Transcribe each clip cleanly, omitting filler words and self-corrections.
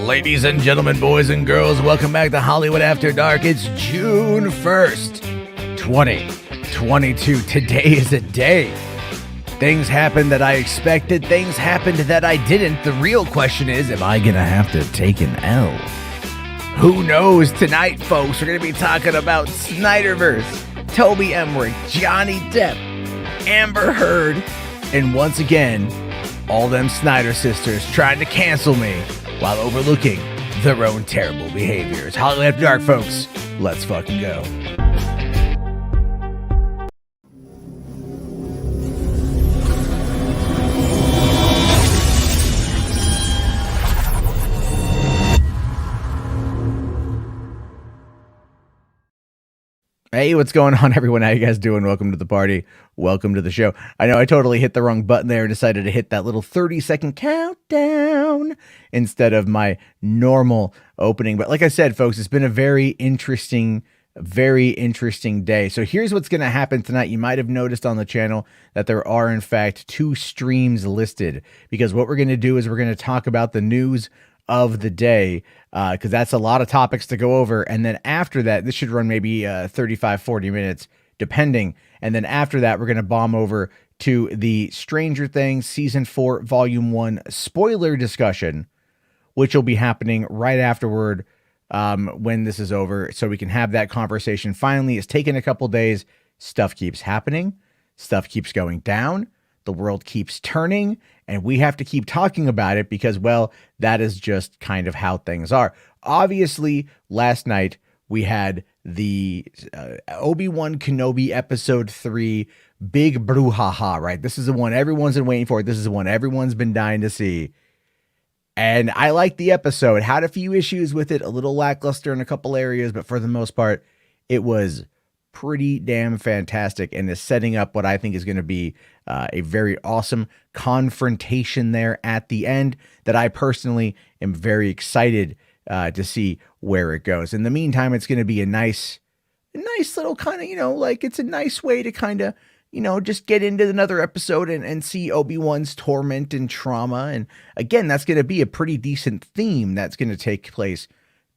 Ladies and gentlemen, boys and girls, welcome back to Hollywood After Dark. It's June 1st, 2022. Today is a day. Things happened that I expected. Things happened that I didn't. The real question is, am I going to have to take an L? Who knows? Tonight, folks, we're going to be talking about Snyderverse, Toby Emmerich, Johnny Depp, Amber Heard, and once again, all them Snyder sisters trying to cancel me while overlooking their own terrible behaviors. Hollywood After Dark, folks. Let's fucking go. Hey, what's going on, everyone? How you guys doing? Welcome to the party. Welcome to the show. I know I totally hit the wrong button there and decided to hit that little 30-second countdown instead of my normal opening. But like I said, folks, it's been a very interesting day. So here's what's going to happen tonight. You might have noticed on the channel that there are, in fact, 2 streams listed, because what we're going to do is we're going to talk about the news of the day, because that's a lot of topics to go over. And then after that, this should run maybe 35-40 minutes depending, and then after that we're going to bomb over to the Stranger Things season 4 volume 1 spoiler discussion, which will be happening right afterward when this is over, so we can have that conversation. Finally, it's taken a couple days. Stuff keeps happening, stuff keeps going down, the world keeps turning, and we have to keep talking about it because, well, that is just kind of how things are. Obviously, last night we had the Obi-Wan Kenobi episode 3 big brouhaha, right? This is the one everyone's been waiting for. This is the one everyone's been dying to see. And I liked the episode. Had a few issues with it, a little lackluster in a couple areas, but for the most part, it was pretty damn fantastic and is setting up what I think is going to be a very awesome confrontation there at the end that I personally am very excited to see where it goes. In the meantime, it's going to be a nice little kind of, like, it's a nice way to kind of, just get into another episode and see Obi-Wan's torment and trauma. And again, that's going to be a pretty decent theme that's going to take place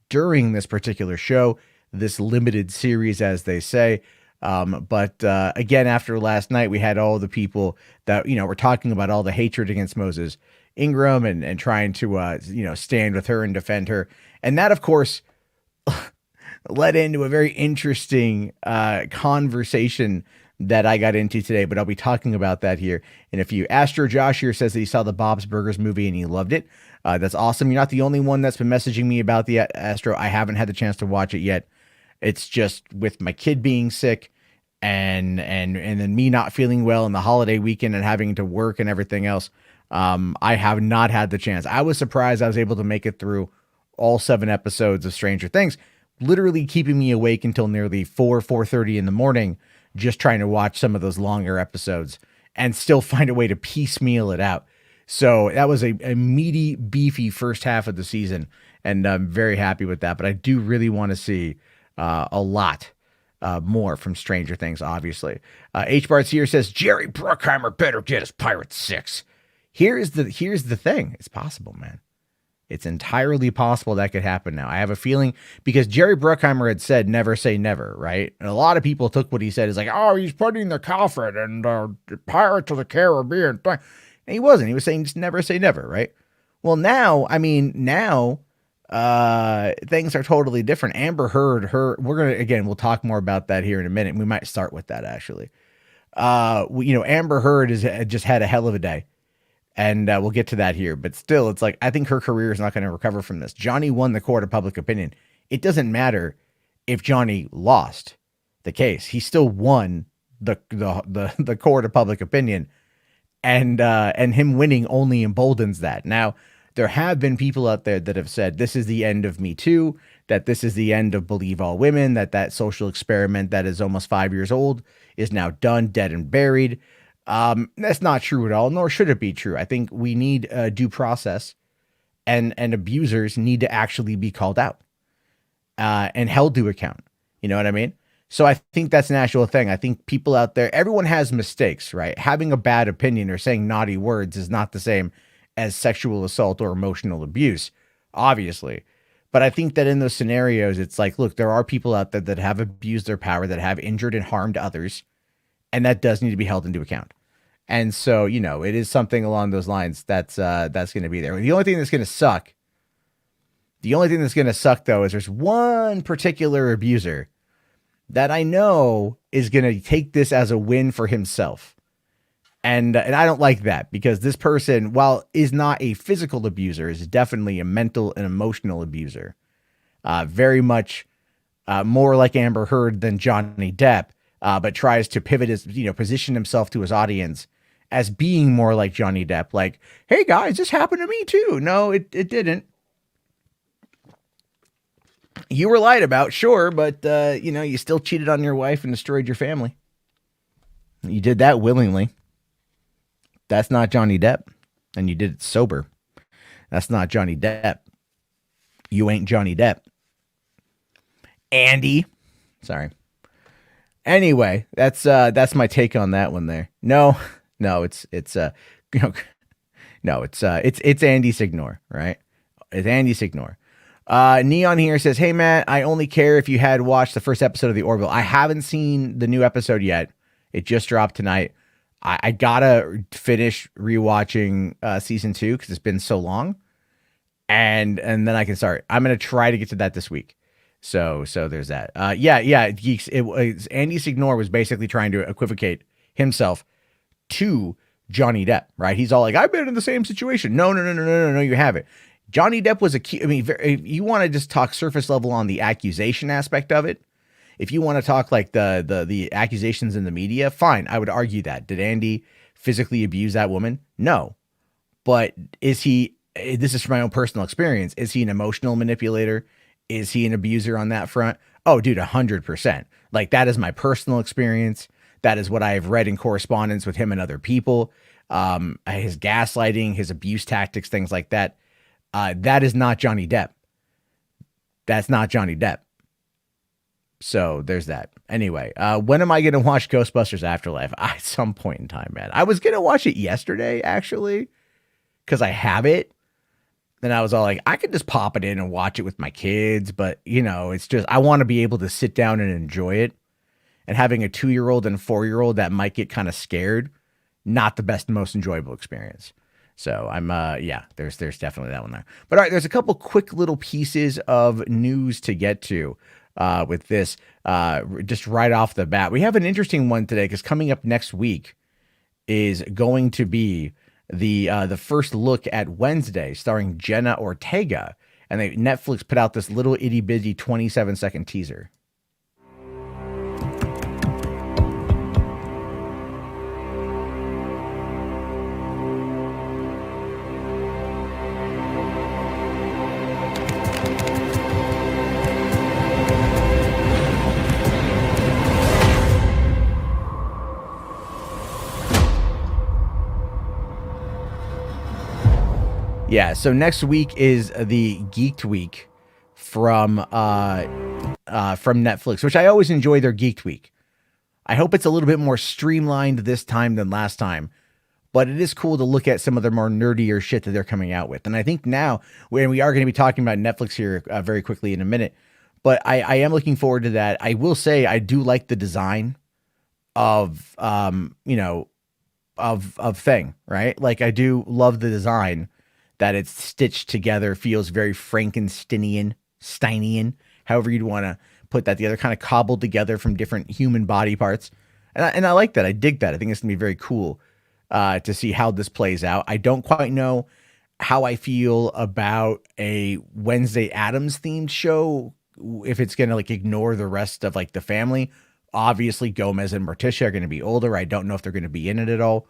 during this particular show, this limited series, as they say. But again, after last night, we had all the people that, were talking about all the hatred against Moses Ingram and trying to, stand with her and defend her. And that, of course, led into a very interesting conversation that I got into today, but I'll be talking about that here in a few. Astro Josh here says that he saw the Bob's Burgers movie and he loved it. That's awesome. You're not the only one that's been messaging me about the Astro. I haven't had the chance to watch it yet. It's just with my kid being sick and then me not feeling well in the holiday weekend and having to work and everything else. I have not had the chance. I was surprised I was able to make it through all 7 episodes of Stranger Things, literally keeping me awake until nearly 4:30 in the morning, just trying to watch some of those longer episodes and still find a way to piecemeal it out. So that was a meaty, beefy first half of the season, and I'm very happy with that. But I do really want to see a lot more from Stranger Things, obviously. H. Bart's here says, Jerry Bruckheimer better get his Pirate 6. Here's the thing. It's possible, man. It's entirely possible that could happen now. I have a feeling, because Jerry Bruckheimer had said never say never, right? And a lot of people took what he said as like, oh, he's putting the Calfred and Pirates of the Caribbean thing. And he wasn't. He was saying just never say never, right? Well, now things are totally different. Amber Heard, we'll talk more about that here in a minute. We might start with that, actually. Amber Heard has just had a hell of a day. And we'll get to that here. But still, it's like, I think her career is not going to recover from this. Johnny won the court of public opinion. It doesn't matter if Johnny lost the case. He still won the court of public opinion. And him winning only emboldens that. Now, there have been people out there that have said this is the end of Me Too, that this is the end of Believe All Women, that social experiment that is almost 5 years old is now done, dead and buried. That's not true at all, nor should it be true. I think we need due process, and abusers need to actually be called out and held to account. You know what I mean? So I think that's an actual thing. I think people out there, everyone has mistakes, right? Having a bad opinion or saying naughty words is not the same as sexual assault or emotional abuse. obviously. But I think that in those scenarios, it's like, look, there are people out there that have abused their power, that have injured and harmed others, and that does need to be held into account. And so, it is something along those lines that's going to be there. The only thing that's going to suck though is there's one particular abuser that I know is going to take this as a win for himself. And I don't like that, because this person, while is not a physical abuser, is definitely a mental and emotional abuser. Very much more like Amber Heard than Johnny Depp, but tries to pivot his, position himself to his audience as being more like Johnny Depp. Like, hey guys, this happened to me too. No, it didn't. You were lied about, sure, but you still cheated on your wife and destroyed your family. You did that willingly. That's not Johnny Depp. And you did it sober. That's not Johnny Depp. You ain't Johnny Depp. Andy. Sorry. Anyway, that's my take on that one there. No, it's Andy Signor, right? It's Andy Signor. Neon here says, hey Matt, I only care if you had watched the first episode of The Orville. I haven't seen the new episode yet. It just dropped tonight. I gotta finish rewatching season 2 because it's been so long, and then I can start. I'm gonna try to get to that this week. So there's that. Geeks. Andy Signor was basically trying to equivocate himself to Johnny Depp, right? He's all like, I've been in the same situation. No, you haven't. Johnny Depp was if you want to just talk surface level on the accusation aspect of it, if you want to talk like the accusations in the media, fine. I would argue that. Did Andy physically abuse that woman? No. But this is from my own personal experience, is he an emotional manipulator? Is he an abuser on that front? Oh, dude, 100%. Like, that is my personal experience. That is what I have read in correspondence with him and other people. His gaslighting, his abuse tactics, things like that. That is not Johnny Depp. That's not Johnny Depp. So there's that. Anyway, when am I going to watch Ghostbusters Afterlife? At some point in time, man. I was going to watch it yesterday, actually, because I have it. Then I was all like, I could just pop it in and watch it with my kids. But, it's just, I want to be able to sit down and enjoy it. And having a 2-year-old and a 4-year-old that might get kind of scared, not the best, most enjoyable experience. So I'm, there's definitely that one there. But all right, there's a couple quick little pieces of news to get to with this, just right off the bat. We have an interesting one today because coming up next week is going to be the first look at Wednesday starring Jenna Ortega. And Netflix put out this little itty bitty 27-second teaser. Yeah, so next week is the Geeked Week from Netflix, which I always enjoy their Geeked Week. I hope it's a little bit more streamlined this time than last time, but it is cool to look at some of the more nerdier shit that they're coming out with. And I think now, when we are going to be talking about Netflix here very quickly in a minute, but I am looking forward to that. I will say I do like the design of Thing, right? Like, I do love the design. That it's stitched together, feels very Frankensteinian, however you'd want to put that together, kind of cobbled together from different human body parts. And I like that. I dig that. I think it's going to be very cool to see how this plays out. I don't quite know how I feel about a Wednesday Addams themed show, if it's going to like ignore the rest of like the family. Obviously, Gomez and Morticia are going to be older. I don't know if they're going to be in it at all.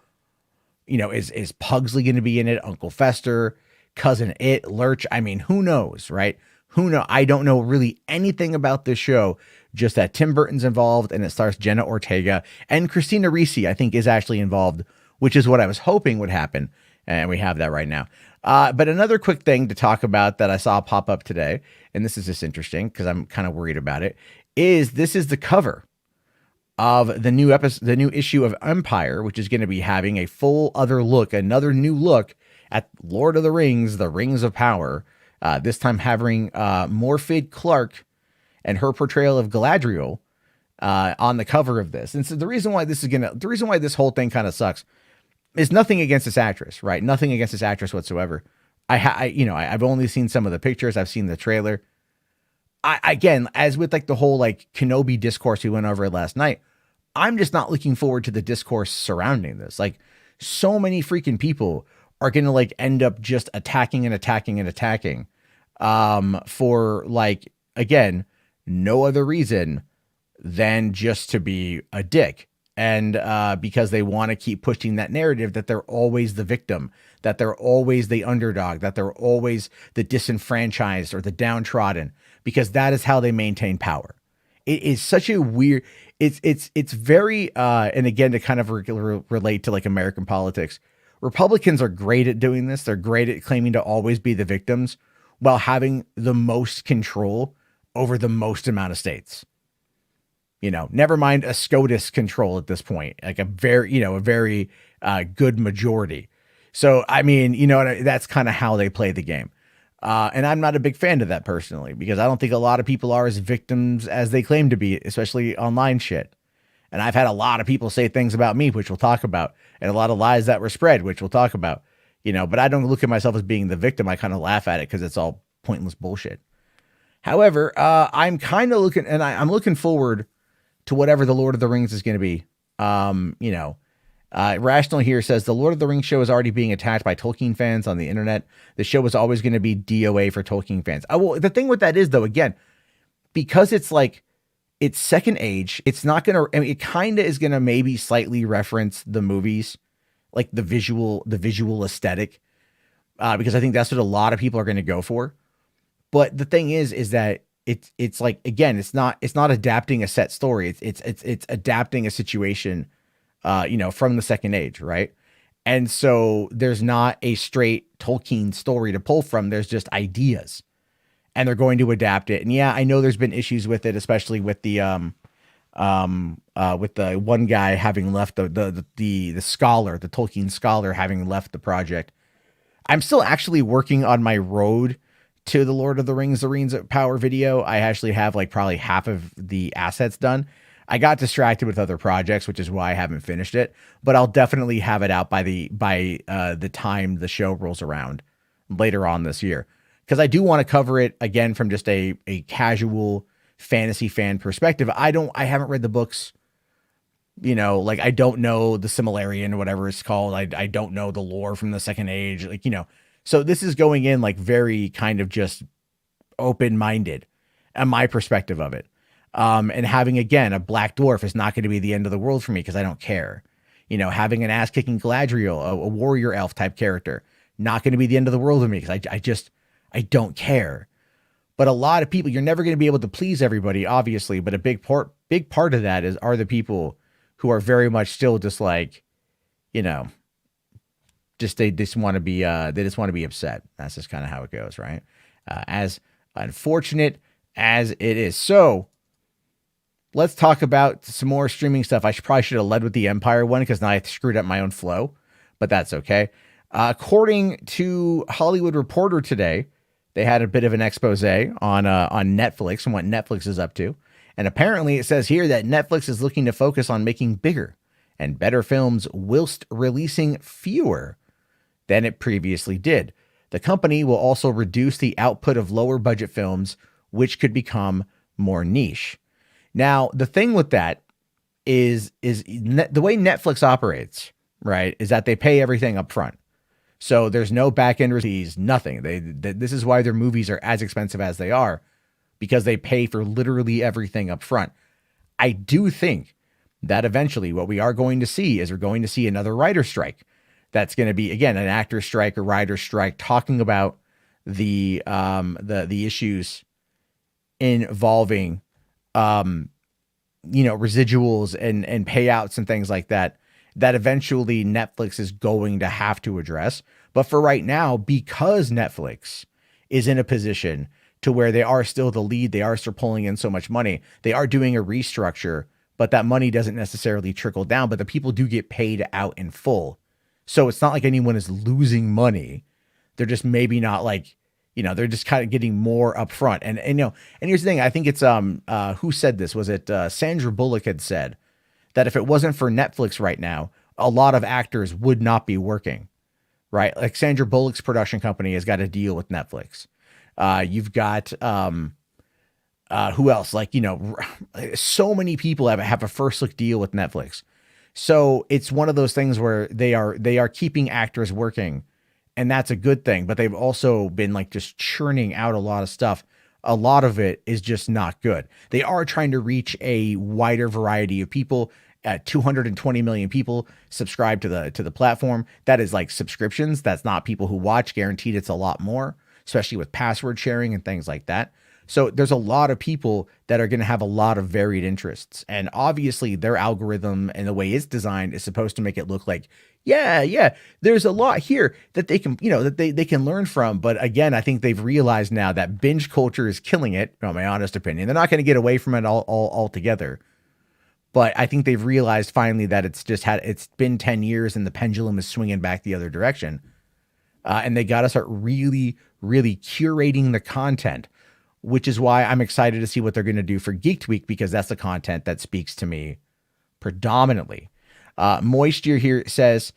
Is Pugsley going to be in it? Uncle Fester, Cousin It, Lurch. I mean, who knows, right? I don't know really anything about this show, just that Tim Burton's involved and it stars Jenna Ortega, and Christina Ricci, I think, is actually involved, which is what I was hoping would happen. And we have that right now. But another quick thing to talk about that I saw pop up today, and this is just interesting because I'm kind of worried about it, is this is the cover of the new issue of Empire, which is going to be having a full another new look at Lord of the Rings, The Rings of Power, This time having Morphid Clark and her portrayal of Galadriel on the cover of this. And so the reason why this whole thing kind of sucks is nothing against this actress, right? Nothing against this actress whatsoever. I've only seen some of the pictures. I've seen the trailer. Again, as with like the whole like Kenobi discourse we went over last night, I'm just not looking forward to the discourse surrounding this. Like, so many freaking people are going to like end up just attacking for like, again, no other reason than just to be a dick. And because they want to keep pushing that narrative that they're always the victim, that they're always the underdog, that they're always the disenfranchised or the downtrodden, because that is how they maintain power. It is such a weird, it's very, and again, to kind of relate to like American politics, Republicans are great at doing this. They're great at claiming to always be the victims while having the most control over the most amount of states. Never mind a SCOTUS control at this point, like a very good majority. So, I mean, that's kind of how they play the game. And I'm not a big fan of that personally, because I don't think a lot of people are as victims as they claim to be, especially online shit. And I've had a lot of people say things about me, which we'll talk about, and a lot of lies that were spread, which we'll talk about, but I don't look at myself as being the victim. I kind of laugh at it because it's all pointless bullshit. However, I'm kind of looking, and I'm looking forward to whatever the Lord of the Rings is going to be. Rational here says the Lord of the Rings show is already being attacked by Tolkien fans on the internet. The show was always going to be DOA for Tolkien fans. Well, the thing with that is, though, again, because it's like, it's second age, it's not going to, I mean, it kind of is going to maybe slightly reference the movies, like the visual aesthetic, because I think that's what a lot of people are going to go for. But the thing is that it's like, again, it's not adapting a set story. It's adapting a situation, from the second age. Right. And so there's not a straight Tolkien story to pull from. There's just ideas, and they're going to adapt it. And yeah, I know there's been issues with it, especially with the one guy having left the scholar, the Tolkien scholar, having left the project. I'm still actually working on my road to the Lord of the Rings Power video. I actually have like probably half of the assets done. I got distracted with other projects, which is why I haven't finished it, but I'll definitely have it out by the time the show rolls around later on this year. Because I do want to cover it again from just a casual fantasy fan perspective. I haven't read the books, like I don't know the Silmarillion or whatever it's called. I don't know the lore from the second age, so this is going in like very kind of just open-minded and my perspective of it. And having, again, a black dwarf is not going to be the end of the world for me because I don't care. Having an ass-kicking Galadriel, a warrior elf type character, not going to be the end of the world for me because I don't care. But a lot of people, you're never going to be able to please everybody, obviously. But a big part of that are the people who are very much still just like, they just want to be upset. That's just kind of how it goes, right? As unfortunate as it is. So let's talk about some more streaming stuff. I probably should have led with the Empire one because now I screwed up my own flow, but that's okay. According to Hollywood Reporter today, they had a bit of an expose on Netflix and what Netflix is up to. And apparently it says here that Netflix is looking to focus on making bigger and better films whilst releasing fewer than it previously did. The company will also reduce the output of lower budget films, which could become more niche. Now, the thing with that is the way Netflix operates, right, is that they pay everything up front. So there's no back-end receipts, nothing. This is why their movies are as expensive as they are, because they pay for literally everything up front. I do think that eventually what we are going to see is we're going to see another writer strike. That's going to be, again, an actor strike, a writer strike, talking about the issues involving residuals and payouts and things like that eventually Netflix is going to have to address. But for right now, because Netflix is in a position to where they are still the lead, they are still pulling in so much money, they are doing a restructure, but that money doesn't necessarily trickle down, but the people do get paid out in full. So it's not like anyone is losing money. They're just maybe not like, they're just kind of getting more upfront. And here's the thing. I think it's who said this? Was it Sandra Bullock had said that if it wasn't for Netflix right now, a lot of actors would not be working, right? Like Sandra Bullock's production company has got a deal with Netflix. You've got who else? Like, so many people have a first look deal with Netflix. So it's one of those things where they are keeping actors working, and that's a good thing. But they've also been like just churning out a lot of stuff. A lot of it is just not good. They are trying to reach a wider variety of people. 220 million people subscribe to the platform. That is like subscriptions. That's not people who watch. Guaranteed it's a lot more, especially with password sharing and things like that. So there's a lot of people that are going to have a lot of varied interests. And obviously their algorithm and the way it's designed is supposed to make it look like, yeah, there's a lot here that they can, that they can learn from. But again, I think they've realized now that binge culture is killing it. In my honest opinion, they're not going to get away from it all altogether. But I think they've realized finally that it's been 10 years and the pendulum is swinging back the other direction. And they got to start really, really curating the content, which is why I'm excited to see what they're going to do for Geeked Week, because that's the content that speaks to me predominantly. Moisture here says,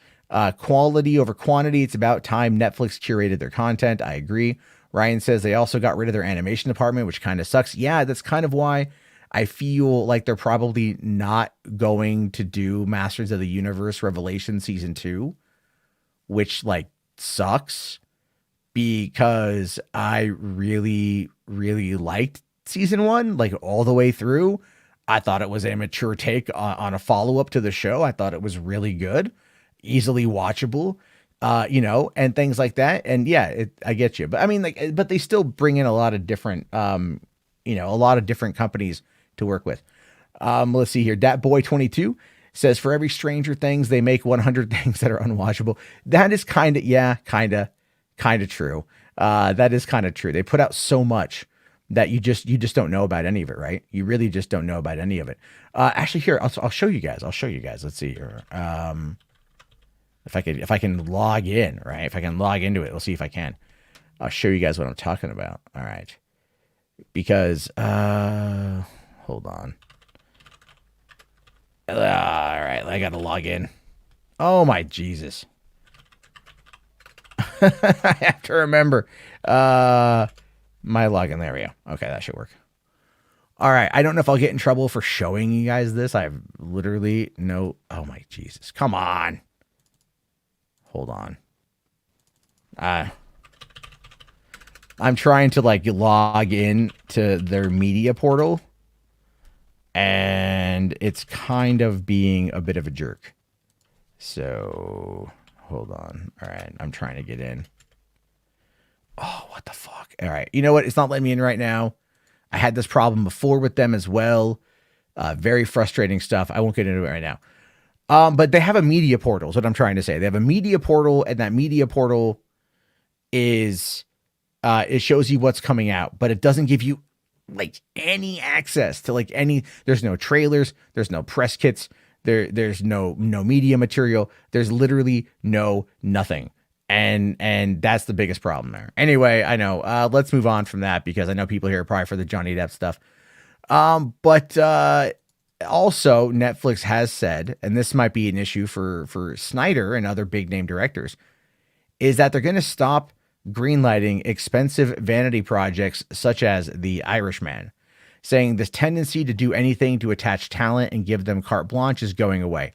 quality over quantity. It's about time Netflix curated their content. I agree. Ryan says they also got rid of their animation department, which kind of sucks. Yeah, that's kind of why I feel like they're probably not going to do Masters of the Universe Revelation Season 2, which like sucks, because I really, really liked Season 1, like all the way through. I thought it was a mature take on a follow-up to the show. I thought it was really good, easily watchable, and things like that. And yeah, I get you. But I mean, but they still bring in a lot of different, a lot of different companies to work with. Let's see here. Dat Boy 22 says, for every Stranger Things, they make 100 things that are unwatchable. That is kind of true. That is kind of true. They put out so much that you just don't know about any of it, right? You really just don't know about any of it. Actually, here, I'll show you guys. Let's see here. If I can log in, right? If I can log into it, we'll see if I can. I'll show you guys what I'm talking about. All right. Because, hold on. All right. I got to log in. Oh my Jesus. I have to remember my login. There we go. Okay, that should work. All right. I don't know if I'll get in trouble for showing you guys this. I have literally no. Oh my Jesus! Come on. Hold on. I'm trying to like log in to their media portal, and it's kind of being a bit of a jerk. So hold on. All right. I'm trying to get in. Oh, what the fuck? All right. You know what? It's not letting me in right now. I had this problem before with them as well. Very frustrating stuff. I won't get into it right now. But they have a media portal is what I'm trying to say. They have a media portal, and that media portal is, it shows you what's coming out, but it doesn't give you like any access to like there's no trailers. There's no press kits. There's no media material. There's literally nothing. And that's the biggest problem there. Anyway, I know, let's move on from that, because I know people here are probably for the Johnny Depp stuff. But also Netflix has said, and this might be an issue for Snyder and other big name directors, is that they're going to stop greenlighting expensive vanity projects such as The Irishman, saying this tendency to do anything to attach talent and give them carte blanche is going away.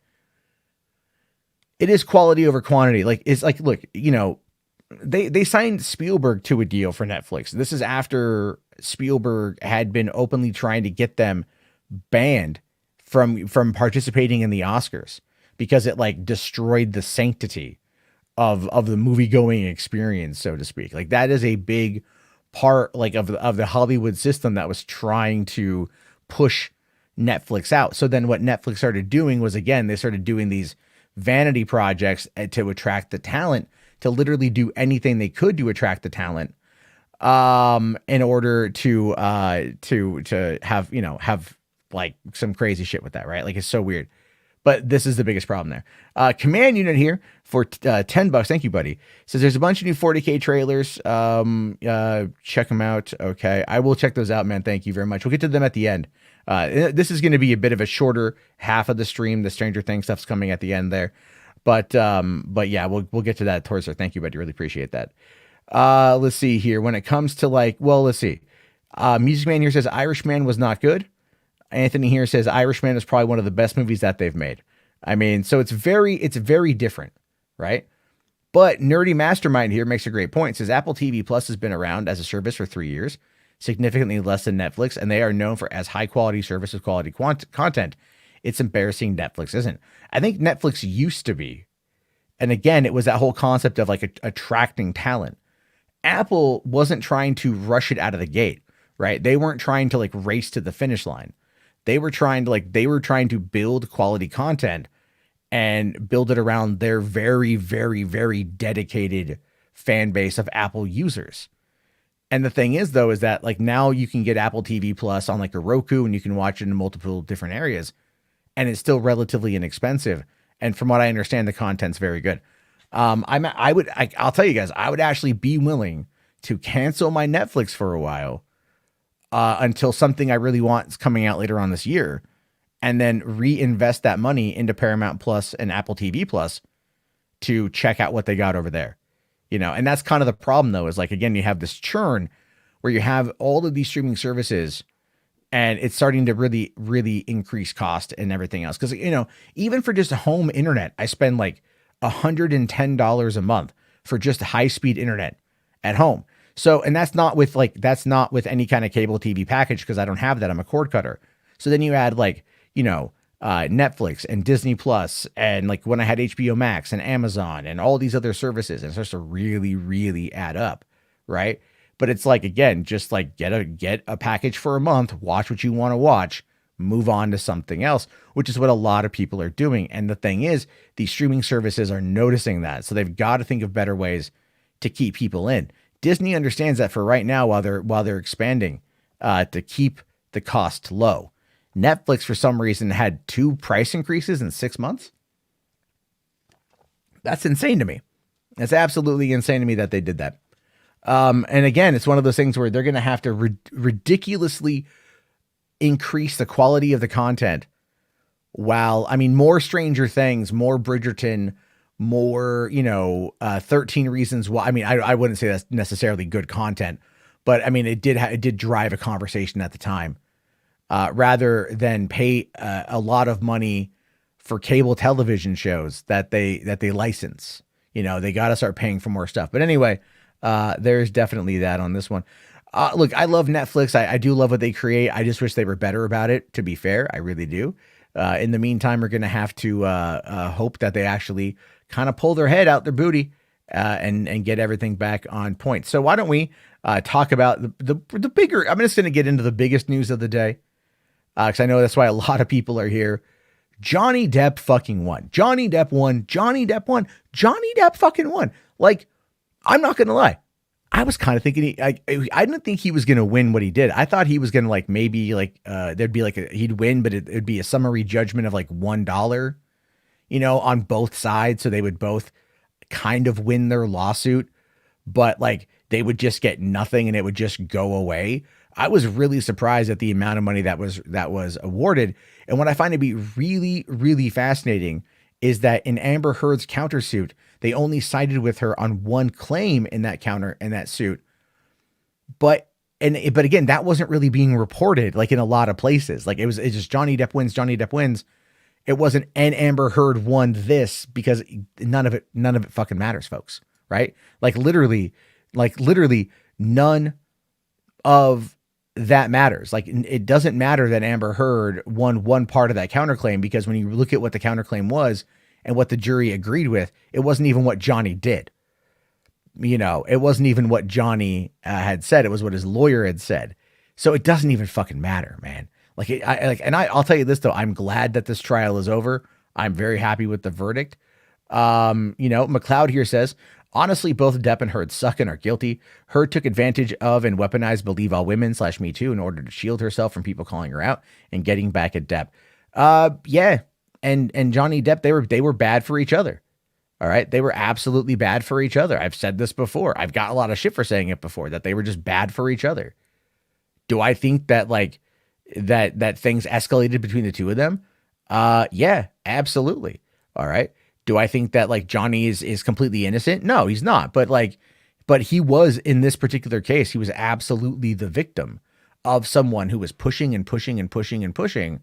It is quality over quantity. Like, it's like, look, they signed Spielberg to a deal for Netflix. This is after Spielberg had been openly trying to get them banned from participating in the Oscars, because it like destroyed the sanctity of the movie going experience, so to speak. Like, that is a big part like of the Hollywood system that was trying to push Netflix out. So then what Netflix started doing was, again, they started doing these vanity projects to attract the talent, to literally do anything they could to attract the talent, in order to have like some crazy shit with that, right? Like, it's so weird. But this is the biggest problem there. Command Unit here for $10. Thank you, buddy. Says there's a bunch of new 40K trailers. Check them out. Okay, I will check those out, man. Thank you very much. We'll get to them at the end. This is going to be a bit of a shorter half of the stream. The Stranger Things stuff's coming at the end there. But yeah, we'll get to that towards there. Thank you, buddy. Really appreciate that. Let's see here. When it comes to let's see. Music Man here says Irishman was not good. Anthony here says Irishman is probably one of the best movies that they've made. I mean, so it's very different, right? But Nerdy Mastermind here makes a great point. Says Apple TV Plus has been around as a service for 3 years, significantly less than Netflix, and they are known for as high quality service with quality content. It's embarrassing Netflix isn't. I think Netflix used to be. And again, it was that whole concept of attracting talent. Apple wasn't trying to rush it out of the gate, right? They weren't trying to race to the finish line. They were trying to build quality content and build it around their very, very, very dedicated fan base of Apple users. And the thing is, though, is that now you can get Apple TV Plus on a Roku and you can watch it in multiple different areas, and it's still relatively inexpensive. And from what I understand, the content's very good. I'll tell you guys, I would actually be willing to cancel my Netflix for a while until something I really want is coming out later on this year, and then reinvest that money into Paramount Plus and Apple TV Plus to check out what they got over there. And that's kind of the problem, though, is again, you have this churn where you have all of these streaming services and it's starting to really, really increase cost and everything else. Because, even for just home internet, I spend $110 a month for just high-speed internet at home. So, and that's not with any kind of cable TV package, because I don't have that. I'm a cord cutter. So then you add Netflix and Disney Plus, and when I had HBO Max and Amazon and all these other services, and it starts to really, really add up, right? But it's again, just get a package for a month, watch what you want to watch, move on to something else, which is what a lot of people are doing. And the thing is, these streaming services are noticing that, so they've got to think of better ways to keep people in. Disney understands that for right now, while they're expanding, to keep the cost low. Netflix, for some reason, had 2 price increases in 6 months. That's insane to me. That's absolutely insane to me that they did that. And again, it's one of those things where they're going to have to ridiculously increase the quality of the content. More Stranger Things, more Bridgerton, more, 13 Reasons Why. I wouldn't say that's necessarily good content, but it did drive a conversation at the time. Rather than pay a lot of money for cable television shows that they license, they got to start paying for more stuff. But anyway, there's definitely that on this one. Look, I love Netflix. I do love what they create. I just wish they were better about it, to be fair. I really do. In the meantime, we're going to have to hope that they actually kind of pull their head out their booty and get everything back on point. So why don't we talk about the bigger, I'm just going to get into the biggest news of the day, because I know that's why a lot of people are here. Johnny Depp fucking won. Johnny Depp won. Johnny Depp won. Johnny Depp fucking won. I'm not going to lie. I was kind of thinking I didn't think he was going to win what he did. I thought he was going to maybe there'd be he'd win, but it'd be a summary judgment of $1, on both sides. So they would both kind of win their lawsuit, but they would just get nothing and it would just go away. I was really surprised at the amount of money that was awarded. And what I find to be really, really fascinating is that in Amber Heard's countersuit, they only sided with her on one claim in that suit. But again, that wasn't really being reported in a lot of places. It's just Johnny Depp wins, Johnny Depp wins. It wasn't, and Amber Heard won this, because none of it fucking matters, folks. Right? Literally none of that matters. It doesn't matter that Amber Heard won one part of that counterclaim, because when you look at what the counterclaim was and what the jury agreed with, it wasn't even what Johnny did. It wasn't even what Johnny had said. It was what his lawyer had said. So it doesn't even fucking matter, man. I'll tell you this though, I'm glad that this trial is over. I'm very happy with the verdict. McLeod here says, honestly, both Depp and Heard suck and are guilty. Heard took advantage of and weaponized Believe All Women /Me Too in order to shield herself from people calling her out and getting back at Depp. Yeah, and Johnny Depp, they were bad for each other. All right. They were absolutely bad for each other. I've said this before. I've got a lot of shit for saying it before, that they were just bad for each other. Do I think that like that things escalated between the two of them? Yeah, absolutely. All right. Do I think that like Johnny is completely innocent? No, he's not. But he was, in this particular case, he was absolutely the victim of someone who was pushing and pushing and pushing and pushing,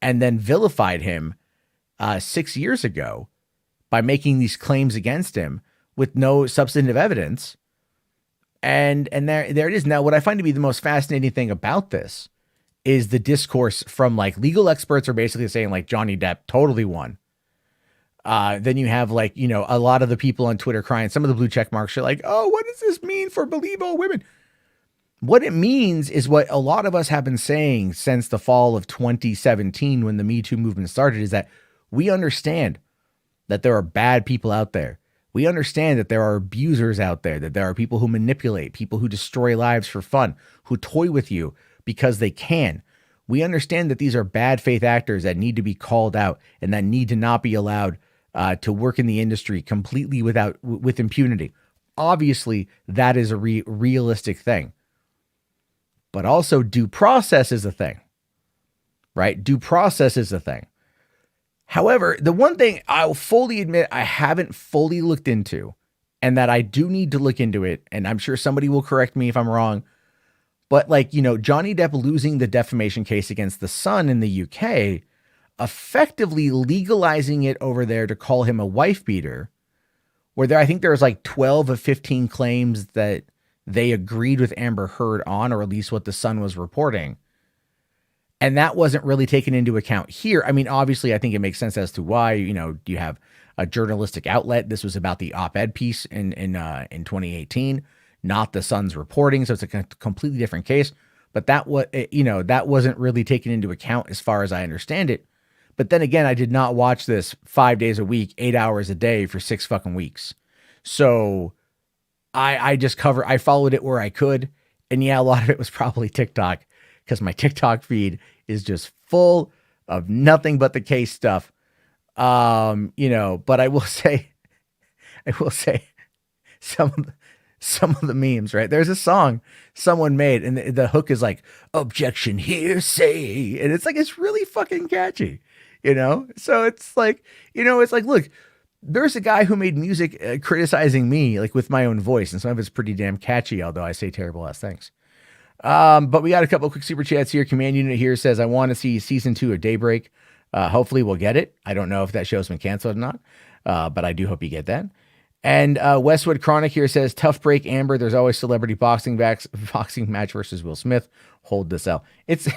and then vilified him 6 years ago by making these claims against him with no substantive evidence. And there it is. Now, what I find to be the most fascinating thing about this is the discourse from like legal experts are basically saying like Johnny Depp totally won. Then you have like, you know, a lot of the people on Twitter crying. Some of the blue check marks are like, oh, what does this mean for Believe All Women? What it means is what a lot of us have been saying since the fall of 2017 when the Me Too movement started, is that we understand that there are bad people out there. We understand that there are abusers out there, that there are people who manipulate, people who destroy lives for fun, who toy with you because they can. We understand that these are bad faith actors that need to be called out and that need to not be allowed to work in the industry completely with impunity. Obviously, that is a realistic thing. But also due process is a thing, right? Due process is a thing. However, the one thing I'll fully admit I haven't fully looked into, and that I do need to look into it, and I'm sure somebody will correct me if I'm wrong, but like, you know, Johnny Depp losing the defamation case against the Sun in the UK, effectively legalizing it over there to call him a wife beater, where I think there was like 12 of 15 claims that they agreed with Amber Heard on, or at least what the Sun was reporting. And that wasn't really taken into account here. I mean, obviously, I think it makes sense as to why. You know, you have a journalistic outlet. This was about the op-ed piece in 2018, not the Sun's reporting. So it's a completely different case. But that wasn't really taken into account as far as I understand it. But then again, I did not watch this 5 days a week, 8 hours a day for 6 fucking weeks. So I followed it where I could. And yeah, a lot of it was probably TikTok, because my TikTok feed is just full of nothing but the case stuff. You know, but I will say some of the memes, right? There's a song someone made and the hook is like, objection hearsay. And it's like, it's really fucking catchy, you know? So it's like, you know, it's like, look, there's a guy who made music criticizing me, like with my own voice. And some of it's pretty damn catchy, although I say terrible ass things. But we got a couple of quick super chats here. Command Unit here says, I want to see season 2 of Daybreak. Hopefully we'll get it. I don't know if that show's been canceled or not. But I do hope you get that. And Westwood Chronic here says, tough break, Amber. There's always celebrity boxing match versus Will Smith. Hold this L. It's,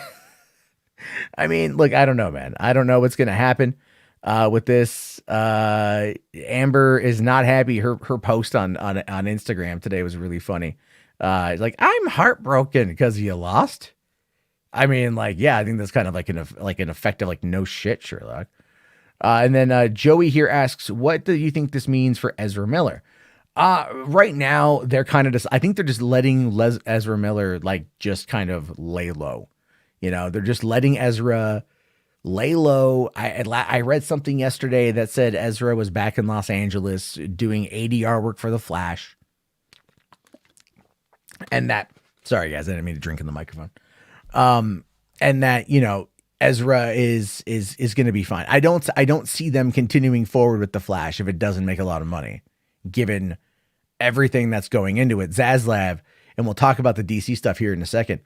I mean, look, I don't know, man. I don't know what's going to happen with this. Amber is not happy. Her post on Instagram today was really funny. Like, I'm heartbroken because you lost. I mean, like, yeah, I think that's kind of like an effective, like, no shit, Sherlock. And then Joey here asks, what do you think this means for Ezra Miller? Right now, they're kind of just, I think they're just letting Ezra Miller, like, just kind of lay low. You know, they're just letting Ezra lay low. I read something yesterday that said Ezra was back in Los Angeles doing ADR work for The Flash. And that, sorry guys, I didn't mean to drink in the microphone. And that, you know, Ezra is going to be fine. I don't see them continuing forward with The Flash if it doesn't make a lot of money, given everything that's going into it. Zaslav, and we'll talk about the DC stuff here in a second,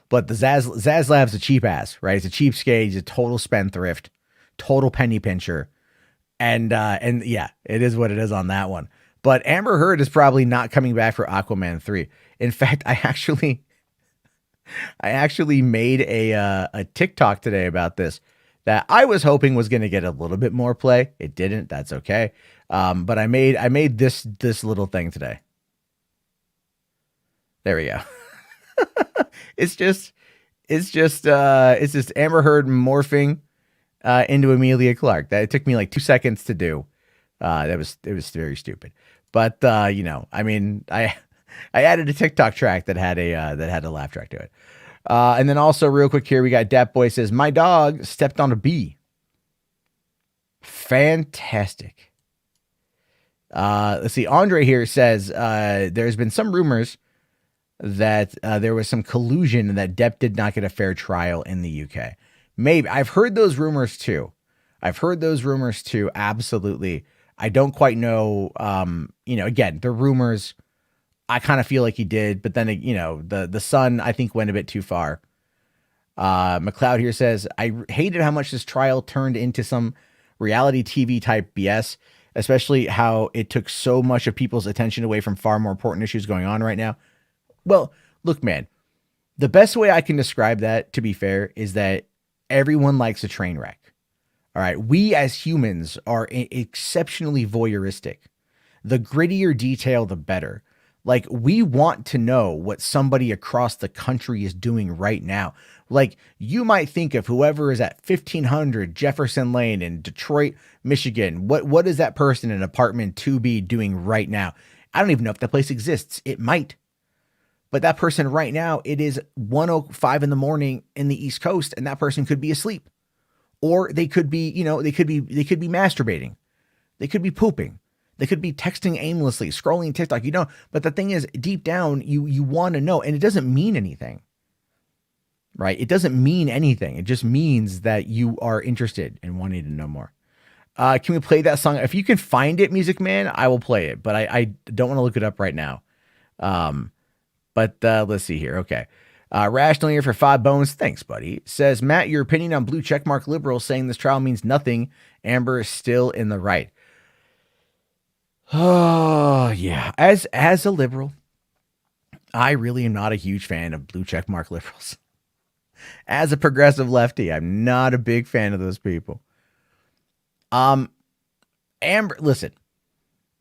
but the Zaslav's a cheap ass, right? It's a cheapskate. He's a total spendthrift, total penny pincher. And yeah, it is what it is on that one. But Amber Heard is probably not coming back for Aquaman 3. In fact, I actually made a TikTok today about this that I was hoping was going to get a little bit more play. It didn't. That's okay. But I made this little thing today. There we go. It's just Amber Heard morphing into Emilia Clarke. That it took me like 2 seconds to do. It was very stupid. But you know, I mean, I added a TikTok track that had a laugh track to it. And then also real quick here, we got Depp Boy says, my dog stepped on a bee. Fantastic. Let's see. Andre here says there's been some rumors that there was some collusion and that Depp did not get a fair trial in the UK. Maybe. I've heard those rumors too. Absolutely. I don't quite know. Again, the rumors, I kind of feel like he did, but then, the Sun, I think, went a bit too far. McLeod here says, I hated how much this trial turned into some reality TV type BS, especially how it took so much of people's attention away from far more important issues going on right now. Well, look, man, the best way I can describe that, to be fair, is that everyone likes a train wreck. All right. We as humans are exceptionally voyeuristic. The grittier detail, the better. Like, we want to know what somebody across the country is doing right now. Like, you might think of whoever is at 1500 Jefferson Lane in Detroit, Michigan. What is that person in apartment 2B doing right now? I don't even know if that place exists. It might. But that person right now, it is 1:05 in the morning in the East Coast, and that person could be asleep. Or they could be, they could be masturbating. They could be pooping. They could be texting aimlessly, scrolling TikTok, But the thing is, deep down, you want to know, and it doesn't mean anything, right? It doesn't mean anything. It just means that you are interested and wanting to know more. Can we play that song? If you can find it, Music Man, I will play it, but I don't want to look it up right now. But let's see here. Okay. Rational here for 5 bones. Thanks, buddy. Says, Matt, your opinion on blue checkmark liberals saying this trial means nothing. Amber is still in the right. Oh, yeah. As a liberal, I really am not a huge fan of blue checkmark liberals. As a progressive lefty, I'm not a big fan of those people. Amber, listen,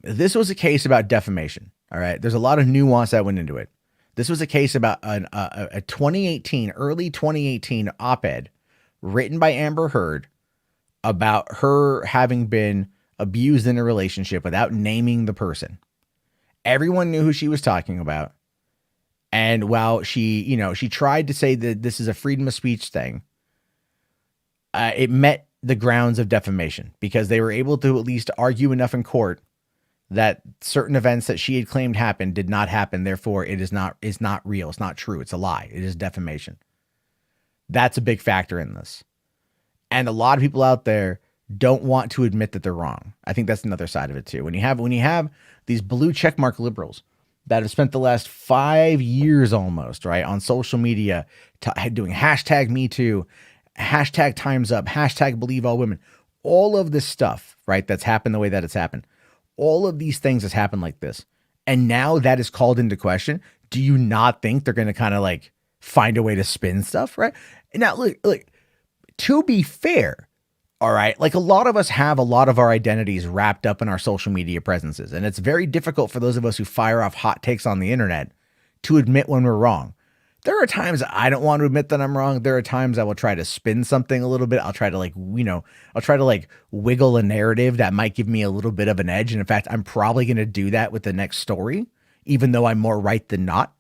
this was a case about defamation. All right. There's a lot of nuance that went into it. This was a case about a 2018, early 2018 op-ed written by Amber Heard about her having been abused in a relationship without naming the person. Everyone knew who she was talking about. And while she tried to say that this is a freedom of speech thing, it met the grounds of defamation because they were able to at least argue enough in court that certain events that she had claimed happened did not happen. Therefore, it's not real. It's not true. It's a lie. It is defamation. That's a big factor in this. And a lot of people out there don't want to admit that they're wrong. I think that's another side of it too. When you have these blue checkmark liberals that have spent the last 5 years almost, right, on social media doing hashtag Me Too, hashtag Time's Up, hashtag Believe All Women, all of this stuff, right, that's happened the way that it's happened. All of these things has happened like this. And now that is called into question. Do you not think they're going to kind of like find a way to spin stuff, right? Now, look, to be fair, all right, like a lot of us have a lot of our identities wrapped up in our social media presences. And it's very difficult for those of us who fire off hot takes on the internet to admit when we're wrong. There are times I don't want to admit that I'm wrong. There are times I will try to spin something a little bit. I'll try to wiggle a narrative that might give me a little bit of an edge. And in fact, I'm probably going to do that with the next story, even though I'm more right than not.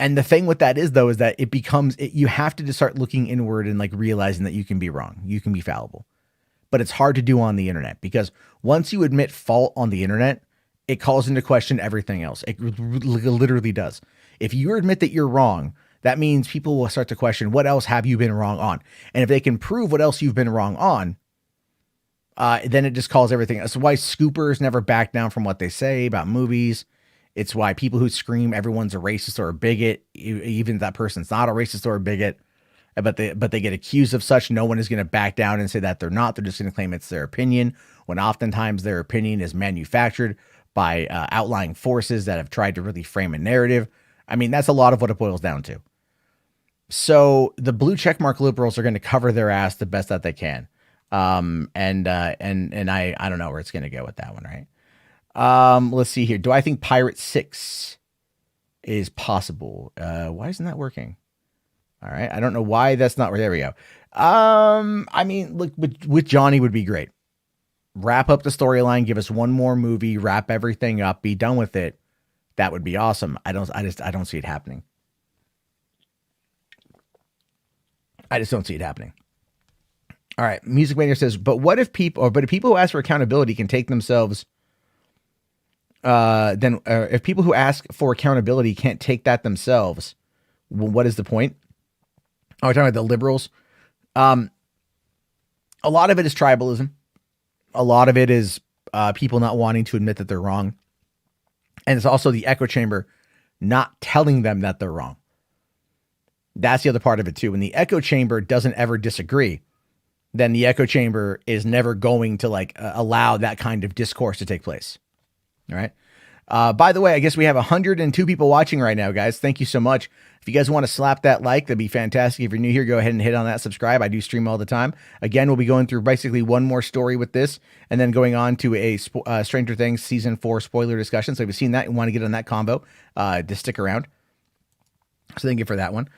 And the thing with that is, though, is that you have to just start looking inward and like realizing that you can be wrong. You can be fallible, but it's hard to do on the internet because once you admit fault on the internet, it calls into question everything else. It literally does. If you admit that you're wrong, that means people will start to question what else have you been wrong on? And if they can prove what else you've been wrong on, then it just calls everything. That's why scoopers never back down from what they say about movies. It's why people who scream everyone's a racist or a bigot, even if that person's not a racist or a bigot, but they get accused of such, no one is going to back down and say that they're not. They're just going to claim it's their opinion, when oftentimes their opinion is manufactured by outlying forces that have tried to really frame a narrative. I mean, that's a lot of what it boils down to. So the blue checkmark liberals are going to cover their ass the best that they can. And I don't know where it's going to go with that one, right? Let's see here. Do I think Pirate 6 is possible? Why isn't that working? All right. I don't know why that's not. There we go. I mean, look, with Johnny would be great. Wrap up the storyline, give us one more movie, wrap everything up, be done with it. That would be awesome. I don't see it happening. I just don't see it happening. All right. Music Mania says, but if people who ask for accountability can take themselves, then if people who ask for accountability can't take that themselves, well, what is the point? Oh, we're talking about the liberals. A lot of it is tribalism. A lot of it is people not wanting to admit that they're wrong. And it's also the echo chamber not telling them that they're wrong. That's the other part of it too. When the echo chamber doesn't ever disagree, then the echo chamber is never going to allow that kind of discourse to take place. All right. By the way, I guess we have 102 people watching right now, guys. Thank you so much. If you guys want to slap that like, that'd be fantastic. If you're new here, go ahead and hit on that subscribe. I do stream all the time. Again, we'll be going through basically one more story with this and then going on to a Stranger Things season 4 spoiler discussion. So if you've seen that and want to get on that combo, just stick around. So thank you for that one.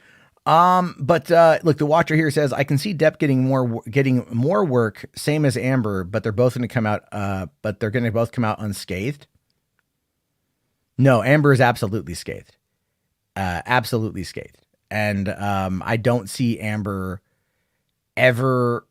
But look, the watcher here says, I can see Depp getting more work, same as Amber, but they're both going to come out, both come out unscathed. No, Amber is absolutely scathed. Absolutely scathed. And I don't see Amber ever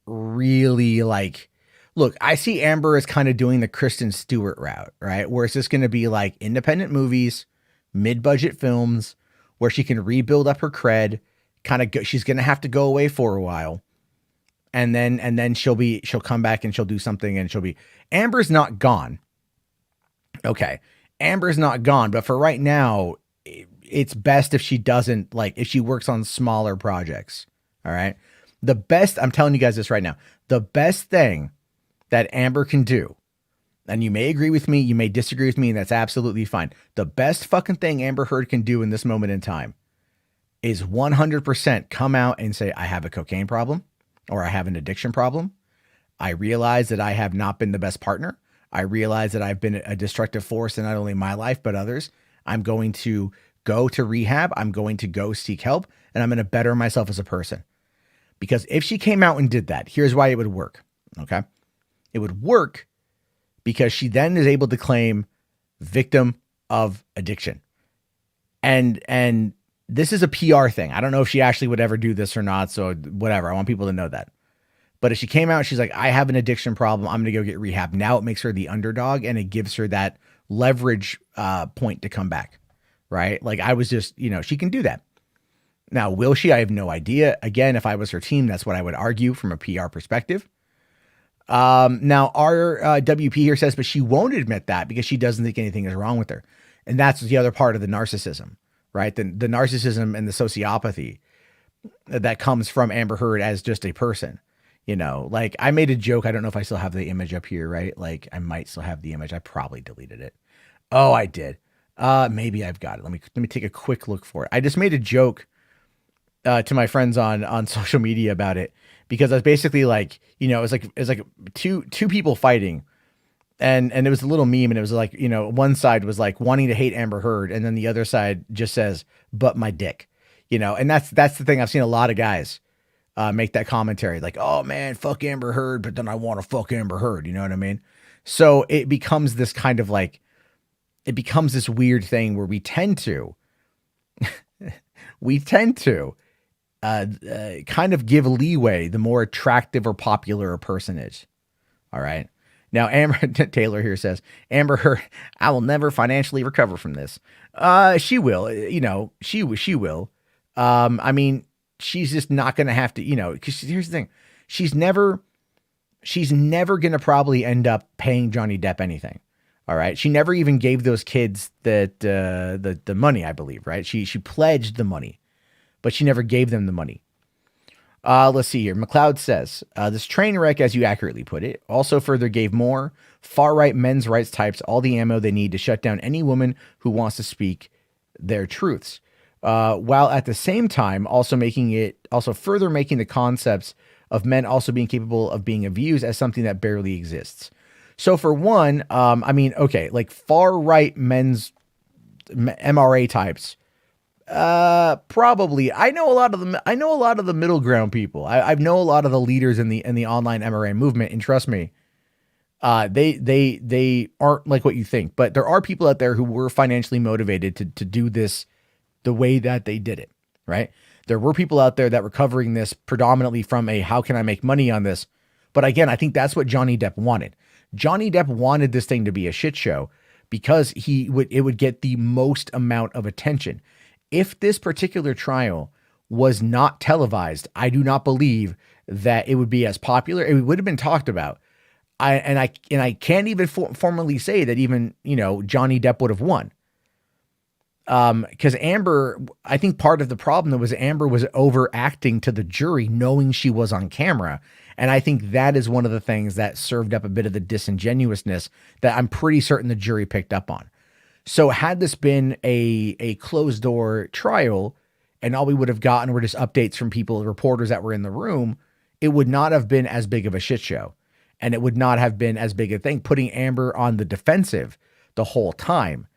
really look, I see Amber as kind of doing the Kristen Stewart route, right? Where it's just going to be like independent movies, mid-budget films, where she can rebuild up her cred, she's going to have to go away for a while. And then she'll come back and she'll do something and Amber's not gone. Okay. Amber's not gone, but for right now, it's best if she doesn't if she works on smaller projects. All right. I'm telling you guys this right now, the best thing that Amber can do, and you may agree with me, you may disagree with me, and that's absolutely fine. The best fucking thing Amber Heard can do in this moment in time is 100% come out and say, I have a cocaine problem or I have an addiction problem. I realize that I have not been the best partner. I realize that I've been a destructive force in not only my life, but others. I'm going to go to rehab. I'm going to go seek help, and I'm going to better myself as a person. Because if she came out and did that, here's why it would work. Okay. It would work because she then is able to claim victim of addiction. And this is a PR thing. I don't know if she actually would ever do this or not. So whatever. I want people to know that. But if she came out, she's like, I have an addiction problem. I'm going to go get rehab. Now it makes her the underdog and it gives her that leverage point to come back. Right. I was just, she can do that. Now, will she? I have no idea. Again, if I was her team, that's what I would argue from a PR perspective. Now our WP here says, but she won't admit that because she doesn't think anything is wrong with her. And that's the other part of the narcissism, right? The narcissism and the sociopathy that comes from Amber Heard as just a person. I made a joke. I don't know if I still have the image up here, right? I might still have the image. I probably deleted it. Oh, I did. Maybe I've got it. Let me take a quick look for it. I just made a joke to my friends on social media about it because I was basically it was like two people fighting and it was a little meme and it was one side was wanting to hate Amber Heard and then the other side just says, but my dick, and that's the thing. I've seen a lot of guys make that commentary oh man, fuck Amber Heard, but then I want to fuck Amber Heard. You know what I mean? So it becomes this kind of it becomes this weird thing where we tend to kind of give leeway the more attractive or popular a person is. All right. Now, Amber Taylor here says, Amber Heard, I will never financially recover from this. She will, she will. I mean, she's just not going to have to, because here's the thing. She's never going to probably end up paying Johnny Depp anything. All right. She never even gave those kids the money, I believe, right? She pledged the money, but she never gave them the money. Let's see here. McLeod says, this train wreck, as you accurately put it, also further gave more far-right men's rights types all the ammo they need to shut down any woman who wants to speak their truths. While at the same time also further making the concepts of men also being capable of being abused as something that barely exists. So for one, okay, far-right men's MRA types, probably. I know a lot of the middle ground people. I know a lot of the leaders in the online MRA movement, and trust me, they aren't like what you think. But there are people out there who were financially motivated to do this the way that they did it, right? There were people out there that were covering this predominantly from a how can I make money on this? But again, I think that's what Johnny Depp wanted. Johnny Depp wanted this thing to be a shit show because it would get the most amount of attention. If this particular trial was not televised, I do not believe that it would be as popular. It would have been talked about. I can't even formally say that even, Johnny Depp would have won. Because Amber, I think part of the problem was Amber was overacting to the jury, knowing she was on camera. And I think that is one of the things that served up a bit of the disingenuousness that I'm pretty certain the jury picked up on. So had this been a closed door trial and all we would have gotten were just updates from people, reporters that were in the room, it would not have been as big of a shit show. And it would not have been as big a thing, putting Amber on the defensive the whole time,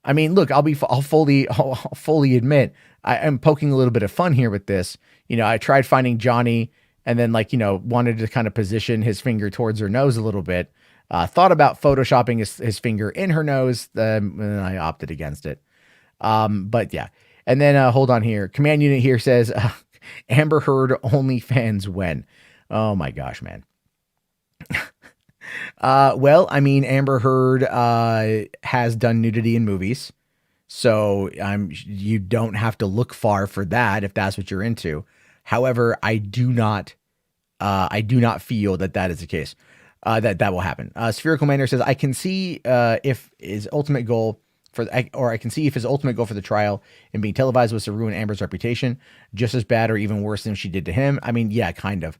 I mean, look, I'll fully admit I am poking a little bit of fun here with this. I tried finding Johnny and then wanted to kind of position his finger towards her nose a little bit. Thought about photoshopping his finger in her nose. And I opted against it. But yeah. And then hold on here. Command unit here says Amber Heard OnlyFans when? Oh my gosh, man. Well, I mean, Amber Heard has done nudity in movies, so you don't have to look far for that if that's what you're into. However, I do not feel that is the case. That will happen. Spherical Commander says, I can see if his ultimate goal for the trial and being televised was to ruin Amber's reputation, just as bad or even worse than she did to him. I mean, yeah, kind of.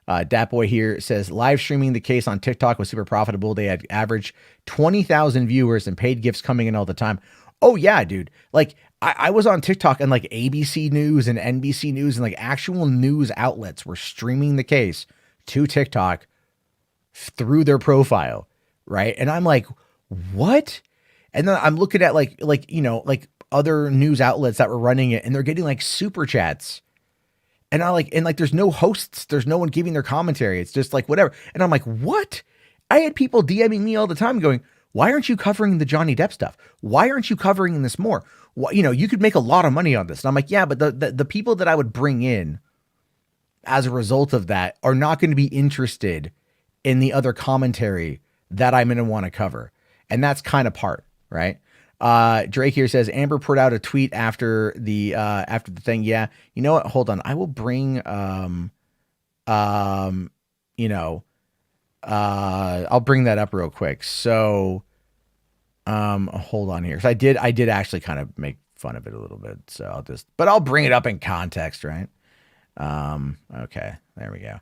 Datboy here says, live streaming the case on TikTok was super profitable. They had average 20,000 viewers and paid gifts coming in all the time. Oh yeah, dude. Like I was on TikTok and like ABC News and NBC News and like actual news outlets were streaming the case to TikTok through their profile. Right. And I'm like, what? And then I'm looking at like other news outlets that were running it and they're getting like super chats. And there's no hosts. There's no one giving their commentary. It's just like whatever. And I'm like, what? I had people DMing me all the time going, why aren't you covering the Johnny Depp stuff? Why aren't you covering this more? Well, you could make a lot of money on this. And I'm like, yeah, but the people that I would bring in as a result of that are not going to be interested in the other commentary that I'm going to want to cover. And that's kind of part, right? Drake here says Amber put out a tweet after the thing. Yeah. You know what? Hold on. I will bring, I'll bring that up real quick. So, hold on here. So I did actually kind of make fun of it a little bit. So but I'll bring it up in context, right? Okay, there we go.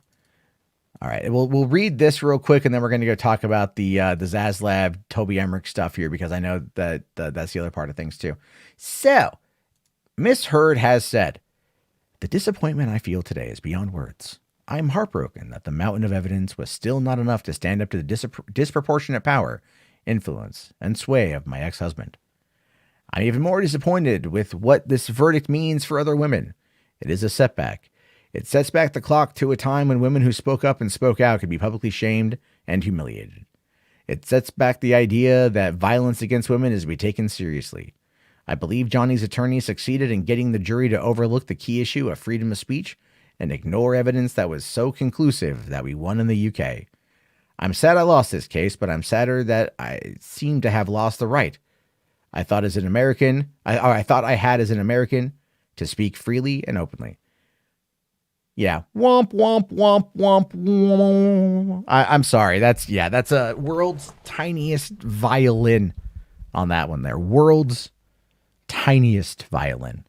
All right, we'll read this real quick, and then we're going to go talk about the Zaslav Toby Emmerich stuff here, because I know that that's the other part of things too. So, Miss Heard has said, "The disappointment I feel today is beyond words. I am heartbroken that the mountain of evidence was still not enough to stand up to the disproportionate power, influence, and sway of my ex-husband. I'm even more disappointed with what this verdict means for other women. It is a setback. It sets back the clock to a time when women who spoke up and spoke out could be publicly shamed and humiliated. It sets back the idea that violence against women is to be taken seriously. I believe Johnny's attorney succeeded in getting the jury to overlook the key issue of freedom of speech and ignore evidence that was so conclusive that we won in the UK. I'm sad I lost this case, but I'm sadder that I seem to have lost the right. I thought as an American, I thought I had as an American to speak freely and openly." Yeah. Womp, womp, womp, womp, womp. I'm sorry. That's a world's tiniest violin on that one there. World's tiniest violin.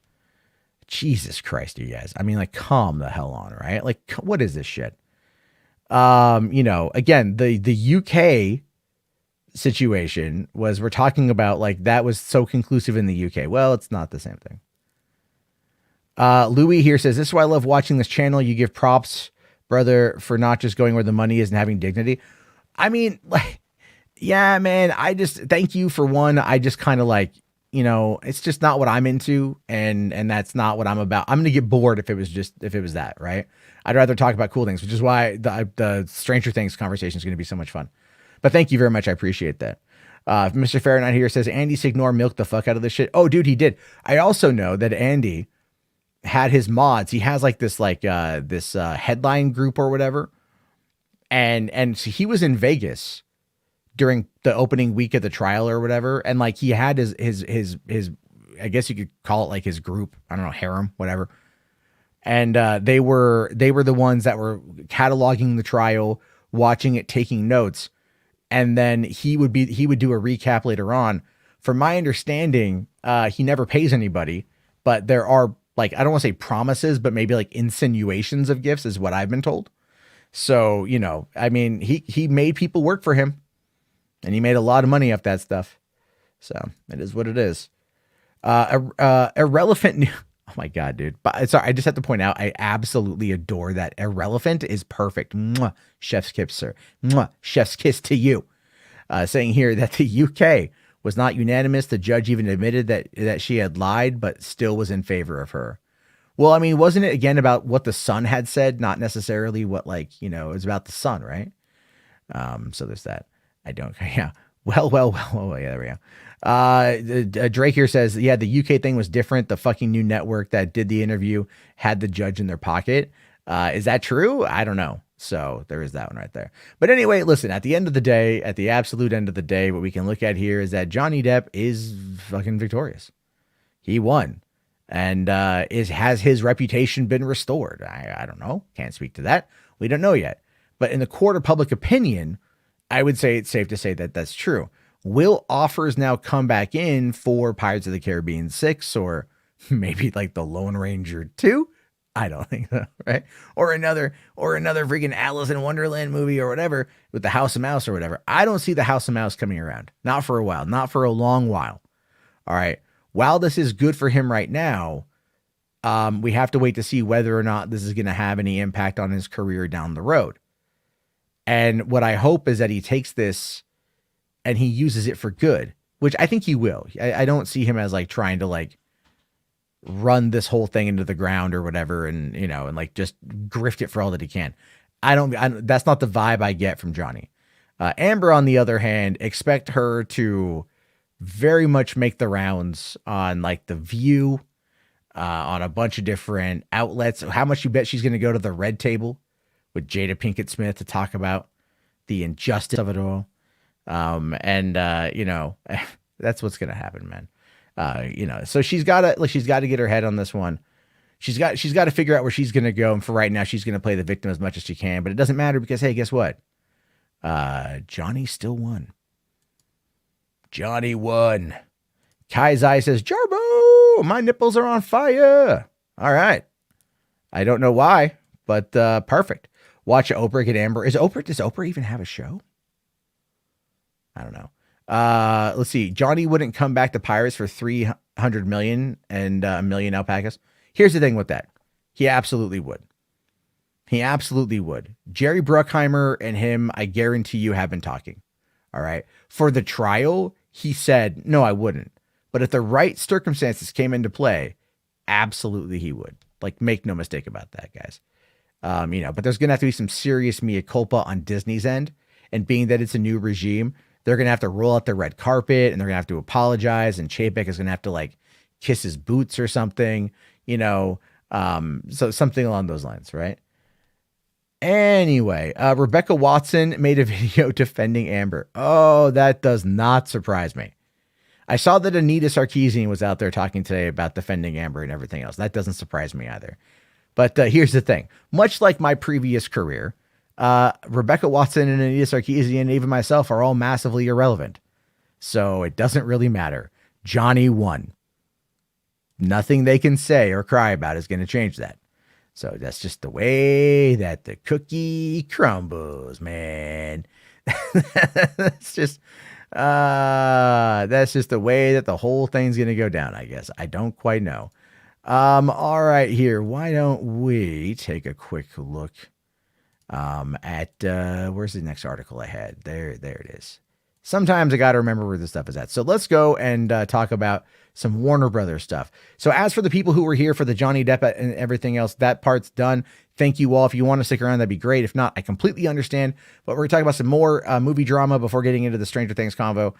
Jesus Christ, you guys. I mean, like, calm the hell on, right? Like, what is this shit? Again, the UK situation was, we're talking about like, that was so conclusive in the UK. Well, it's not the same thing. Louis here says, "This is why I love watching this channel. You give props, brother, for not just going where the money is and having dignity." I mean, like, yeah, man, thank you for one. I just kind of like, it's just not what I'm into. And that's not what I'm about. I'm going to get bored if it was that, right? I'd rather talk about cool things, which is why the Stranger Things conversation is going to be so much fun. But thank you very much. I appreciate that. Mr. Fahrenheit here says, "Andy Signor milked the fuck out of this shit." Oh, dude, he did. I also know that Andy had his mods. He has like this headline group or whatever, and so he was in Vegas during the opening week of the trial or whatever, and like he had his I guess you could call it like his group. I don't know, harem, whatever. And they were the ones that were cataloging the trial, watching it, taking notes, and then he would do a recap later on. From my understanding, he never pays anybody, but there are, like, I don't want to say promises, but maybe like insinuations of gifts is what I've been told. So, you know, I mean, he made people work for him, and he made a lot of money off that stuff. So it is what it is. Irrelevant. Oh my God, dude. But sorry, I just have to point out, I absolutely adore that. Irrelevant is perfect. Mwah. Chef's kiss, sir. Mwah. Chef's kiss to you. Saying here that the UK was not unanimous. The judge even admitted that she had lied, but still was in favor of her. Well, I mean, wasn't it again about what the son had said, not necessarily what, like, you know, it was about the son, right? So there's that. I don't, yeah. Well, yeah, there we go. Drake here says, yeah, the UK thing was different. The fucking new network that did the interview had the judge in their pocket. Is that true? I don't know. So there is that one right there. But anyway, listen, at the end of the day, at the absolute end of the day, what we can look at here is that Johnny Depp is fucking victorious. He won. And has his reputation been restored? I don't know. Can't speak to that. We don't know yet. But in the court of public opinion, I would say it's safe to say that that's true. Will offers now come back in for Pirates of the Caribbean 6 or maybe like the Lone Ranger 2? I don't think so, right? Or another freaking Alice in Wonderland movie or whatever with the House of Mouse or whatever. I don't see the House of Mouse coming around. Not for a while. Not for a long while. All right. While this is good for him right now, we have to wait to see whether or not this is going to have any impact on his career down the road. And what I hope is that he takes this and he uses it for good, which I think he will. I don't see him as like trying to like run this whole thing into the ground or whatever. And, you know, and like just grift it for all that he can. That's not the vibe I get from Johnny. Amber, on the other hand, expect her to very much make the rounds on like The View, on a bunch of different outlets. How much you bet she's going to go to the Red Table with Jada Pinkett Smith to talk about the injustice of it all. You know, that's what's going to happen, man. You know, so she's got to get her head on this one. She's got to figure out where she's going to go. And for right now, she's going to play the victim as much as she can, but it doesn't matter because, hey, guess what? Johnny still won. Johnny won. Kai Zai says, Jarbo, my nipples are on fire. All right. I don't know why, but perfect. Watch Oprah get Amber. Does Oprah even have a show? I don't know. Let's see. Johnny wouldn't come back to Pirates for $300 million and a million alpacas. Here's the thing with that. He absolutely would. He absolutely would. Jerry Bruckheimer and him, I guarantee you, have been talking. All right. For the trial, he said, no, I wouldn't. But if the right circumstances came into play, absolutely he would. Like, make no mistake about that, guys. You know, but there's going to have to be some serious mea culpa on Disney's end. And being that it's a new regime, they're going to have to roll out the red carpet and they're going to have to apologize. And Chapek is going to have to like kiss his boots or something, you know, so something along those lines, right? Anyway, Rebecca Watson made a video defending Amber. Oh, that does not surprise me. I saw that Anita Sarkeesian was out there talking today about defending Amber and everything else. That doesn't surprise me either. But here's the thing. Much like my previous career, Rebecca Watson and Anita Sarkeesian and even myself are all massively irrelevant. So it doesn't really matter. Johnny won. Nothing they can say or cry about is going to change that. So that's just the way that the cookie crumbles, man. That's just the way that the whole thing's going to go down, I guess. I don't quite know. All right, here. Why don't we take a quick look at where's the next article I had? There it is. Sometimes I got to remember where this stuff is at. So let's go and talk about some Warner Brothers stuff. So as for the people who were here for the Johnny Depp and everything else, that part's done. Thank you all. If you want to stick around, that'd be great. If not, I completely understand. But we're going to talk about some more movie drama before getting into the Stranger Things convo.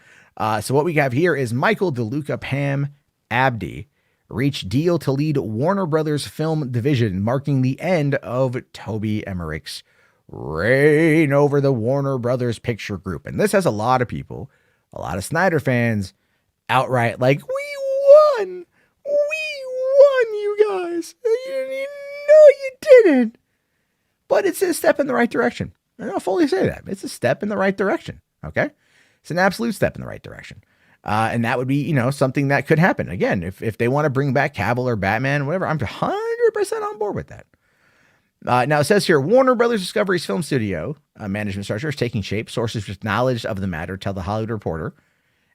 So what we have here is Michael DeLuca, Pam Abdi reached deal to lead Warner Brothers film division, marking the end of Toby Emmerich's reign over the Warner Brothers Picture Group. And this has a lot of people, a lot of Snyder fans, outright like, we won, you guys. You didn't. But it's a step in the right direction. And I'll fully say that. It's a step in the right direction, okay? It's an absolute step in the right direction. And that would be, something that could happen. Again, if they want to bring back Cavill or Batman, whatever, I'm 100% on board with that. Now it says here, Warner Brothers Discovery's film studio management structure is taking shape. Sources with knowledge of the matter tell The Hollywood Reporter,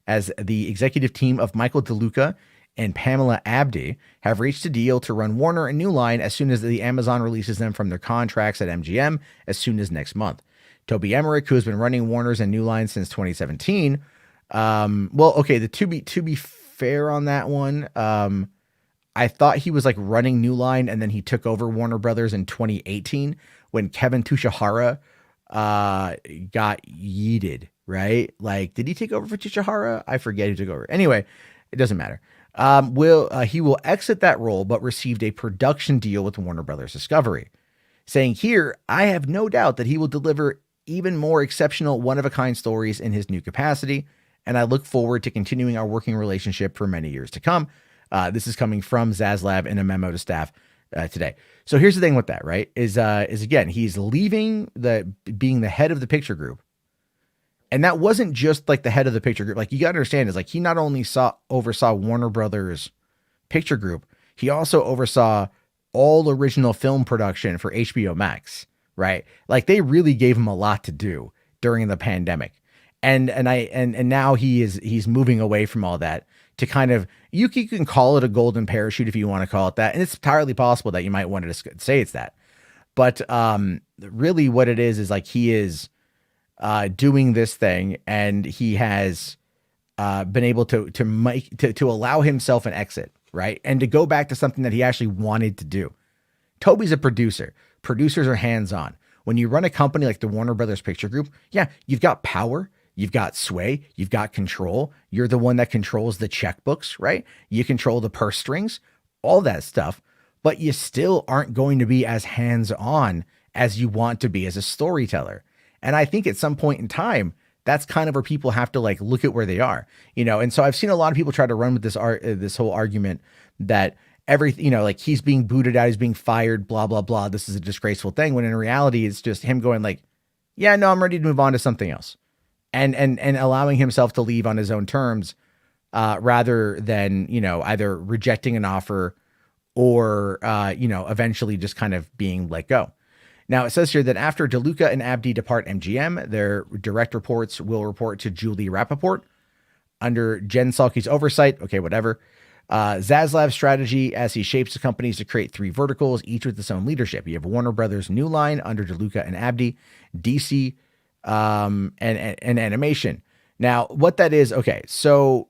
as the executive team of Michael DeLuca and Pamela Abdy have reached a deal to run Warner and New Line as soon as the Amazon releases them from their contracts at MGM as soon as next month. Toby Emmerich, who has been running Warner's and New Line since 2017. To be fair on that one, I thought he was like running New Line and then he took over Warner Brothers in 2018 when Kevin Tushihara got yeeted, right? Like, did he take over for Tushihara? I forget who took over. Anyway, it doesn't matter. He will exit that role, but received a production deal with Warner Brothers Discovery, saying here, I have no doubt that he will deliver even more exceptional one-of-a-kind stories in his new capacity, and I look forward to continuing our working relationship for many years to come. This is coming from Zaslav in a memo to staff today. So here's the thing with that, right? Is again, he's leaving being the head of the picture group. And that wasn't just like the head of the picture group. Like, you got to understand is like, he not only oversaw Warner Brothers Picture Group, he also oversaw all original film production for HBO Max, right? Like, they really gave him a lot to do during the pandemic. And now he's moving away from all that to kind of, you can call it a golden parachute if you want to call it that. And it's entirely possible that you might want to say it's that. But really what it is like, he is doing this thing, and he has been able to allow himself an exit, right? And to go back to something that he actually wanted to do. Toby's a producer. Producers are hands-on. When you run a company like the Warner Brothers Picture Group, yeah, you've got power, you've got sway, you've got control. You're the one that controls the checkbooks, right? You control the purse strings, all that stuff, but you still aren't going to be as hands-on as you want to be as a storyteller. And I think at some point in time, that's kind of where people have to like look at where they are, And so I've seen a lot of people try to run with this whole argument that everything, like, he's being booted out, he's being fired, blah, blah, blah. This is a disgraceful thing. When in reality, it's just him going like, yeah, no, I'm ready to move on to something else. And allowing himself to leave on his own terms, rather than, either rejecting an offer or, eventually just kind of being let go. Now, it says here that after DeLuca and Abdy depart MGM, their direct reports will report to Julie Rappaport under Jen Salke's oversight. Okay, whatever. Zaslav's strategy as he shapes the companies to create 3 verticals, each with its own leadership. You have Warner Brothers New Line under DeLuca and Abdy, DC, and animation. Now, what that is, okay, so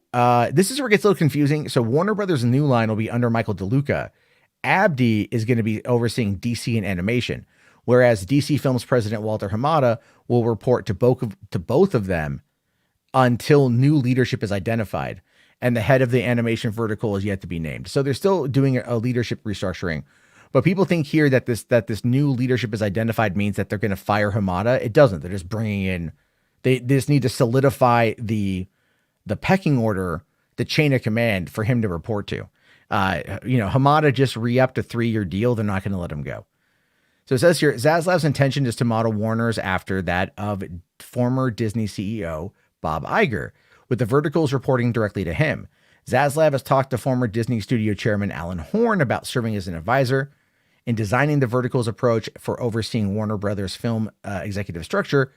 this is where it gets a little confusing. So Warner Brothers New Line will be under Michael DeLuca. Abdy is going to be overseeing DC and animation, whereas DC Films president Walter Hamada will report to both of them until new leadership is identified, and the head of the animation vertical is yet to be named. So they're still doing a leadership restructuring. But people think here that this new leadership is identified means that they're going to fire Hamada. It doesn't. They're just bringing in, they just need to solidify the pecking order, the chain of command for him to report to. Hamada just re-upped a 3-year deal. They're not going to let him go. So it says here, Zaslav's intention is to model Warner's after that of former Disney CEO Bob Iger, with the verticals reporting directly to him. Zaslav has talked to former Disney studio chairman Alan Horn about serving as an advisor in designing the verticals approach for overseeing Warner Brothers film executive structure.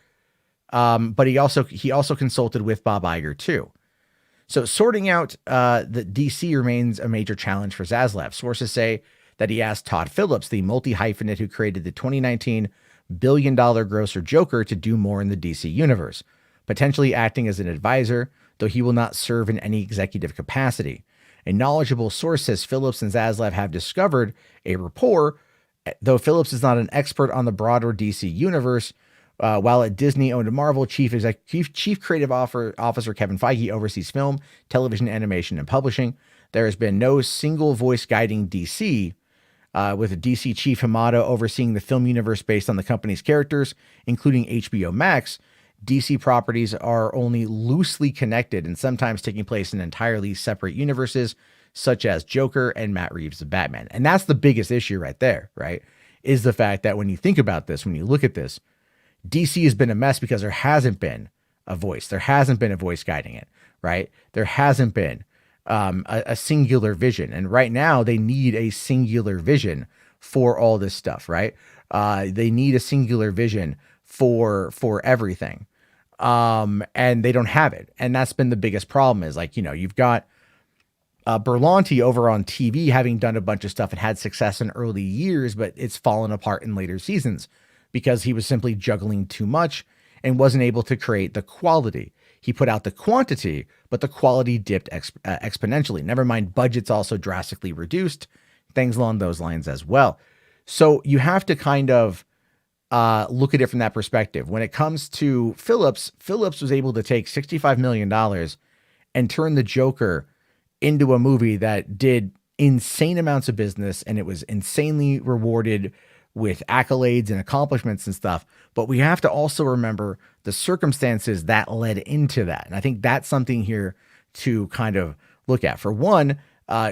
But he also consulted with Bob Iger too. So sorting out the DC remains a major challenge for Zaslav. Sources say that he asked Todd Phillips, the multi-hyphenate who created the 2019 billion-dollar grosser Joker, to do more in the DC universe, potentially acting as an advisor, though he will not serve in any executive capacity. A knowledgeable source says Phillips and Zaslav have discovered a rapport, though Phillips is not an expert on the broader DC universe. While at Disney-owned Marvel, Chief Creative Officer Kevin Feige oversees film, television, animation, and publishing. There has been no single voice guiding DC, with a DC chief Hamada overseeing the film universe based on the company's characters, including HBO Max. DC properties are only loosely connected and sometimes taking place in entirely separate universes, such as Joker and Matt Reeves' Batman. And that's the biggest issue right there, right? Is the fact that when you think about this, when you look at this, DC has been a mess because there hasn't been a voice. There hasn't been a voice guiding it, right? There hasn't been a singular vision. And right now they need a singular vision for all this stuff, right? They need a singular vision for everything. And they don't have it. And that's been the biggest problem is like, you've got Berlanti over on TV having done a bunch of stuff and had success in early years, but it's fallen apart in later seasons because he was simply juggling too much and wasn't able to create the quality. He put out the quantity, but the quality dipped exponentially. Never mind, budgets also drastically reduced, things along those lines as well. So you have to kind of look at it from that perspective. When it comes to Phillips was able to take $65 million and turn the Joker into a movie that did insane amounts of business, and it was insanely rewarded with accolades and accomplishments and stuff. But we have to also remember the circumstances that led into that. And I think that's something here to kind of look at. For one,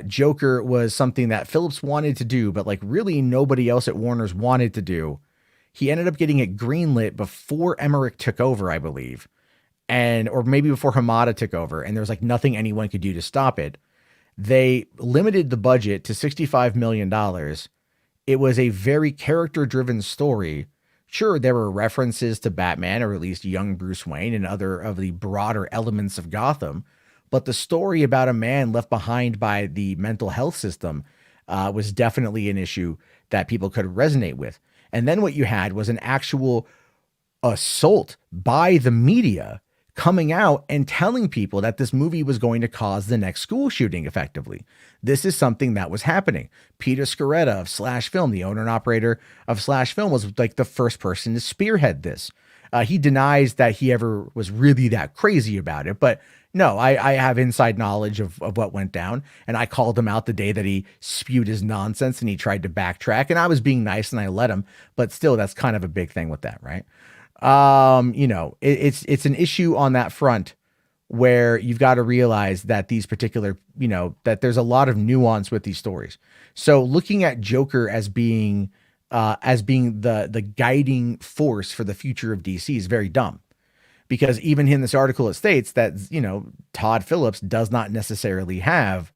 Joker was something that Phillips wanted to do, but like really nobody else at Warner's wanted to do. He ended up getting it greenlit before Emmerich took over, I believe. Or maybe before Hamada took over, and there was like nothing anyone could do to stop it. They limited the budget to $65 million. It was a very character-driven story. Sure, there were references to Batman, or at least young Bruce Wayne and other of the broader elements of Gotham, but the story about a man left behind by the mental health system was definitely an issue that people could resonate with. And then what you had was an actual assault by the media coming out and telling people that this movie was going to cause the next school shooting effectively. This is something that was happening. Peter Sciretta of Slash Film, the owner and operator of Slash Film, was like the first person to spearhead this. He denies that he ever was really that crazy about it, but no, I have inside knowledge of what went down, and I called him out the day that he spewed his nonsense and he tried to backtrack, and I was being nice and I let him, but still that's kind of a big thing with that, right? It's an issue on that front where you've got to realize that these particular, that there's a lot of nuance with these stories. So looking at Joker as being the guiding force for the future of DC is very dumb, because even in this article, it states that, Todd Phillips does not necessarily have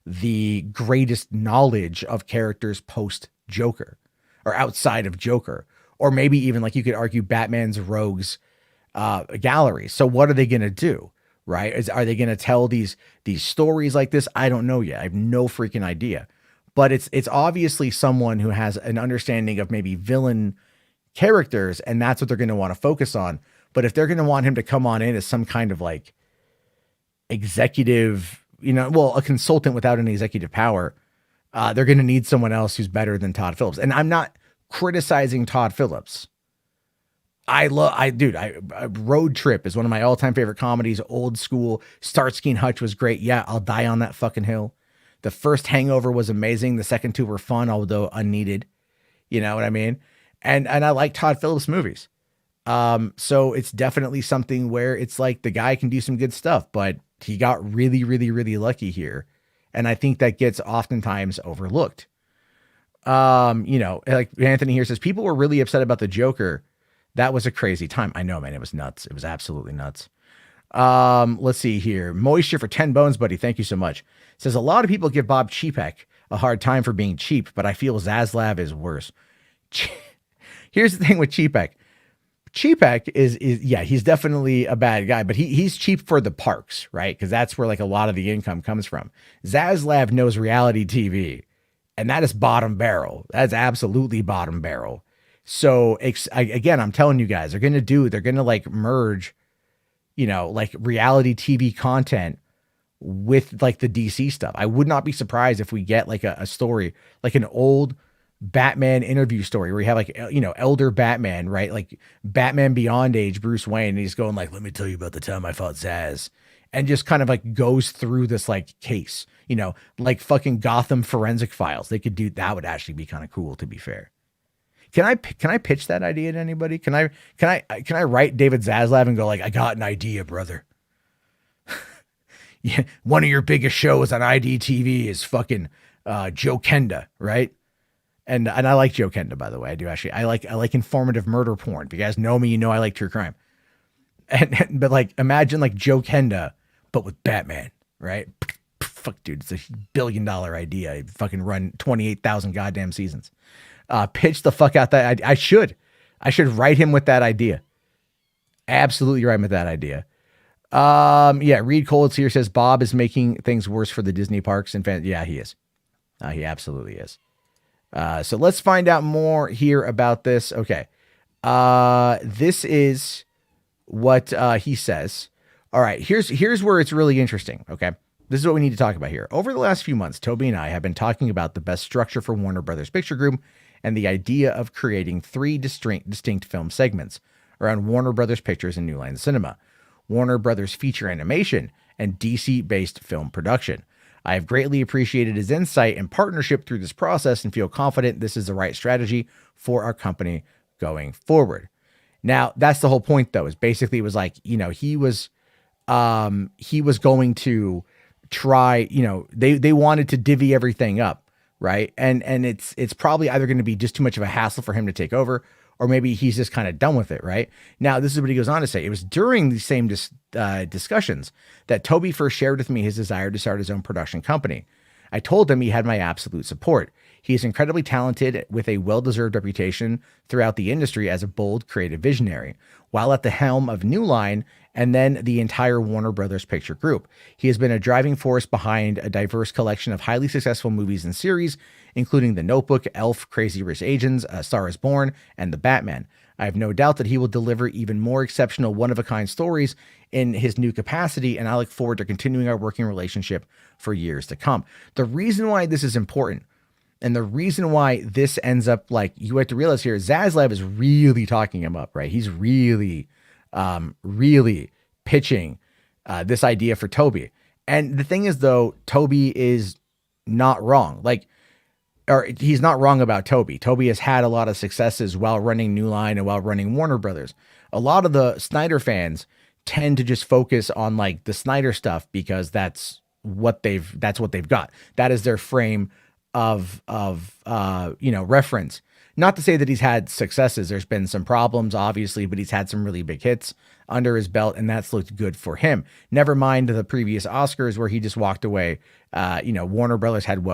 the greatest knowledge of characters post Joker or outside of Joker. Or maybe even like you could argue Batman's rogues gallery. So what are they going to do? Right? Are they going to tell these stories like this? I don't know yet. I have no freaking idea. But it's obviously someone who has an understanding of maybe villain characters, and that's what they're going to want to focus on. But if they're going to want him to come on in as some kind of like executive, a consultant without any executive power, they're going to need someone else who's better than Todd Phillips. And I'm not criticizing Todd Phillips. Road Trip is one of my all-time favorite comedies. Old school. Starsky and Hutch was great. Yeah, I'll die on that fucking hill. The first Hangover was amazing. The second two were fun, although unneeded. You know what I mean? And I like Todd Phillips movies. So it's definitely something where it's like the guy can do some good stuff, but he got really, really, really lucky here. And I think that gets oftentimes overlooked. Like Anthony here says, people were really upset about the Joker. That was a crazy time. I know, man. It was nuts. It was absolutely nuts. Let's see here. Moisture for 10 bones, buddy. Thank you so much. Says a lot of people give Bob Chapek a hard time for being cheap, but I feel Zaslav is worse. Here's the thing with Chapek. Chapek is he's definitely a bad guy, but he's cheap for the parks, right? Because that's where like a lot of the income comes from. Zaslav knows reality TV. And that is bottom barrel. That's absolutely bottom barrel. So again, I'm telling you guys, they're going to like merge, like reality TV content with like the DC stuff. I would not be surprised if we get like a story, like an old Batman interview story where you have like, elder Batman, right? Like Batman Beyond age, Bruce Wayne. And he's going like, let me tell you about the time I fought Zaz. and just kind of like goes through this like case, like fucking Gotham Forensic Files. They could do that. Would actually be kind of cool, to be fair. Can I pitch that idea to anybody? Can I write David Zaslav and go like, I got an idea, brother. Yeah, one of your biggest shows on IDTV is fucking Joe Kenda, right? And I like Joe Kenda, by the way. I do actually. I like informative murder porn. If you guys know me, you know I like true crime. But like, imagine like Joe Kenda, but with Batman, right? Fuck, dude, it's a $1 billion idea. I'd fucking run 28,000 goddamn seasons. Pitch the fuck out that I should write him with that idea. Absolutely write him with that idea. Yeah, Reed Coles here says Bob is making things worse for the Disney parks and fans. Yeah, he is. He absolutely is. So let's find out more here about this. Okay. This is what he says. All right, here's where it's really interesting. Okay. This is what we need to talk about here. Over the last few months, Toby and I have been talking about the best structure for Warner Brothers Picture Group and the idea of creating 3 distinct film segments around Warner Brothers Pictures and New Line Cinema, Warner Brothers Feature Animation, and DC-based film production. I have greatly appreciated his insight and partnership through this process and feel confident this is the right strategy for our company going forward. Now, that's the whole point, though, is basically it was like, he was going to try, they wanted to divvy everything up, right? And it's probably either going to be just too much of a hassle for him to take over, or maybe he's just kind of done with it, right? Now, this is what he goes on to say. It was during these same discussions that Toby first shared with me his desire to start his own production company. I told him he had my absolute support. He is incredibly talented with a well-deserved reputation throughout the industry as a bold, creative visionary, while at the helm of New Line and then the entire Warner Brothers Picture Group. He has been a driving force behind a diverse collection of highly successful movies and series, including The Notebook, Elf, Crazy Rich Asians, A Star is Born, and The Batman. I have no doubt that he will deliver even more exceptional one-of-a-kind stories in his new capacity, and I look forward to continuing our working relationship for years to come. The reason why this is important, and the reason why this ends up like, you have to realize here, Zaslav is really talking him up, right? He's really pitching this idea for Toby. And the thing is, though, Toby is not wrong. Or he's not wrong about Toby. Toby has had a lot of successes while running New Line and while running Warner Brothers. A lot of the Snyder fans tend to just focus on like the Snyder stuff because that's what they've got. That is their frame of reference. Not to say that he's had successes. There's been some problems, obviously, but he's had some really big hits under his belt, and that's looked good for him. Never mind the previous Oscars where he just walked away. Warner Brothers had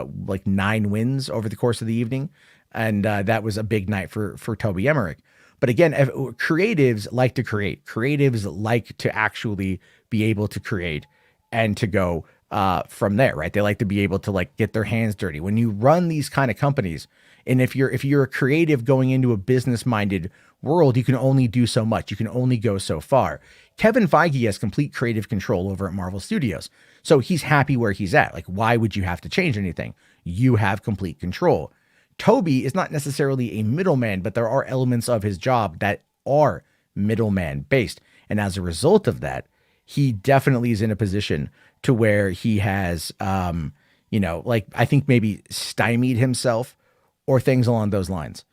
9 wins over the course of the evening, and that was a big night for Toby Emmerich. But again, creatives like to create. Creatives like to actually be able to create and to go from there, right? They like to be able to like get their hands dirty. When you run these kind of companies, and if you're a creative going into a business-minded world, you can only do so much. You can only go so far. Kevin Feige has complete creative control over at Marvel Studios. So he's happy where he's at. Like, why would you have to change anything? You have complete control. Toby is not necessarily a middleman, but there are elements of his job that are middleman based. And as a result of that, he definitely is in a position to where he has, I think maybe stymied himself or things along those lines.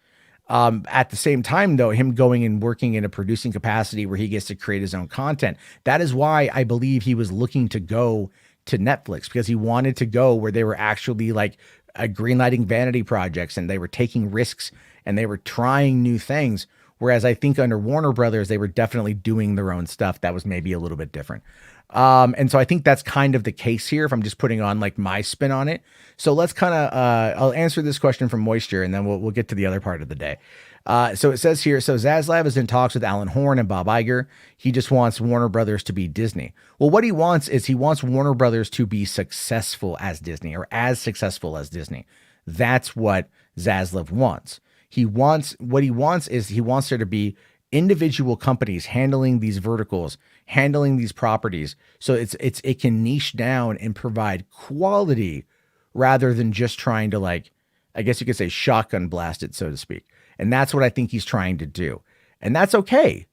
At the same time, though, him going and working in a producing capacity where he gets to create his own content, that is why I believe he was looking to go to Netflix, because he wanted to go where they were actually like greenlighting vanity projects and they were taking risks and they were trying new things. Whereas I think under Warner Brothers, they were definitely doing their own stuff that was maybe a little bit different. And so I think that's kind of the case here if I'm just putting on like my spin on it. So let's kind of, I'll answer this question from Moisture and then we'll get to the other part of the day. So it says here, so Zaslav is in talks with Alan Horn and Bob Iger. He just wants Warner Brothers to be Disney. Well, what he wants is he wants Warner Brothers to be successful as Disney or as successful as Disney. That's what Zaslav wants. He wants there to be individual companies handling these verticals, handling these properties. So it can niche down and provide quality rather than just trying to, like, I guess you could say shotgun blast it, so to speak. And that's what I think he's trying to do. And that's okay.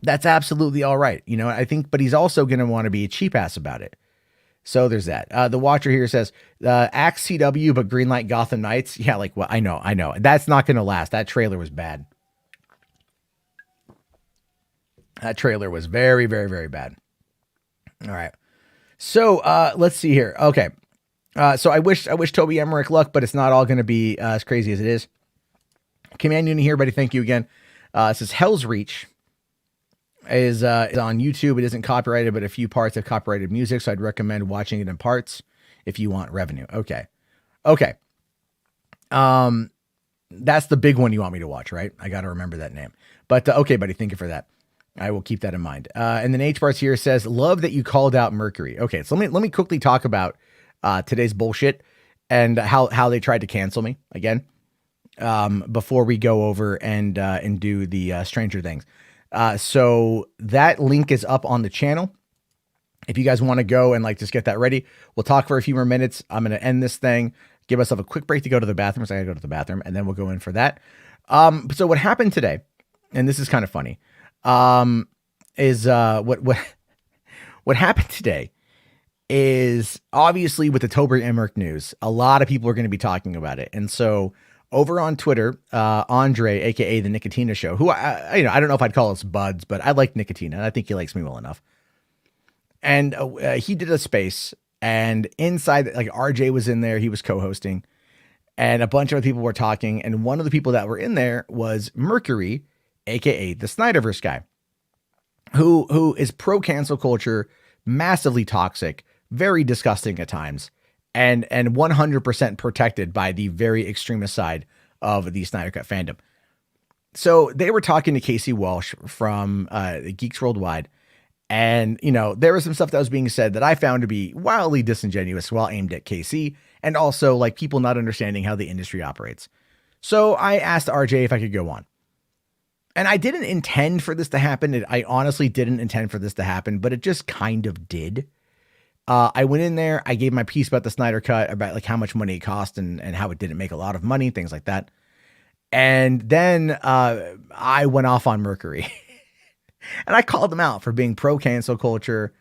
That's absolutely all right. I think, but he's also going to want to be a cheap ass about it. So there's that. The Watcher here says, Axe CW, but Greenlight Gotham Knights. Yeah, like, well, I know. That's not going to last. That trailer was bad. That trailer was very, very, very bad. All right. So let's see here. Okay. So I wish Toby Emmerich luck, but it's not all going to be as crazy as it is. Command Unit here, buddy. Thank you again. It says Hell's Reach is on YouTube. It isn't copyrighted, but a few parts have copyrighted music, so I'd recommend watching it in parts if you want revenue. Okay. That's the big one you want me to watch, right? I got to remember that name. But okay, buddy, thank you for that. I will keep that in mind. And then H Bars here says, love that you called out Mercury. Okay, so let me quickly talk about today's bullshit and how they tried to cancel me again before we go over and do the Stranger Things. So that link is up on the channel. If you guys want to go and just get that ready, we'll talk for a few more minutes. I'm going to end this thing, give myself a quick break to go to the bathroom. So I got to go to the bathroom and then we'll go in for that. So what happened today, and this is kind of funny, is what happened today is obviously with the Toby Emmerich news, a lot of people are going to be talking about it. And so over on Twitter, Andre, aka the Nicotina Show, who I don't know if I'd call us buds, but I like Nicotina. I think he likes me well enough. And he did a space, and inside, RJ was in there. He was co-hosting, and a bunch of other people were talking. And one of the people that were in there was Mercury, aka the Snyderverse guy, who is pro cancel culture, massively toxic, very disgusting at times, and 100% protected by the very extremist side of the Snyder Cut fandom. So they were talking to Casey Walsh from Geeks Worldwide, and there was some stuff that was being said that I found to be wildly disingenuous while aimed at Casey, and also people not understanding how the industry operates. So I asked RJ if I could go on. And I didn't intend for this to happen. I honestly didn't intend for this to happen, but it just kind of did. I went in there, I gave my piece about the Snyder Cut, about how much money it cost and how it didn't make a lot of money, things like that. And then I went off on Mercury. And I called him out for being pro cancel culture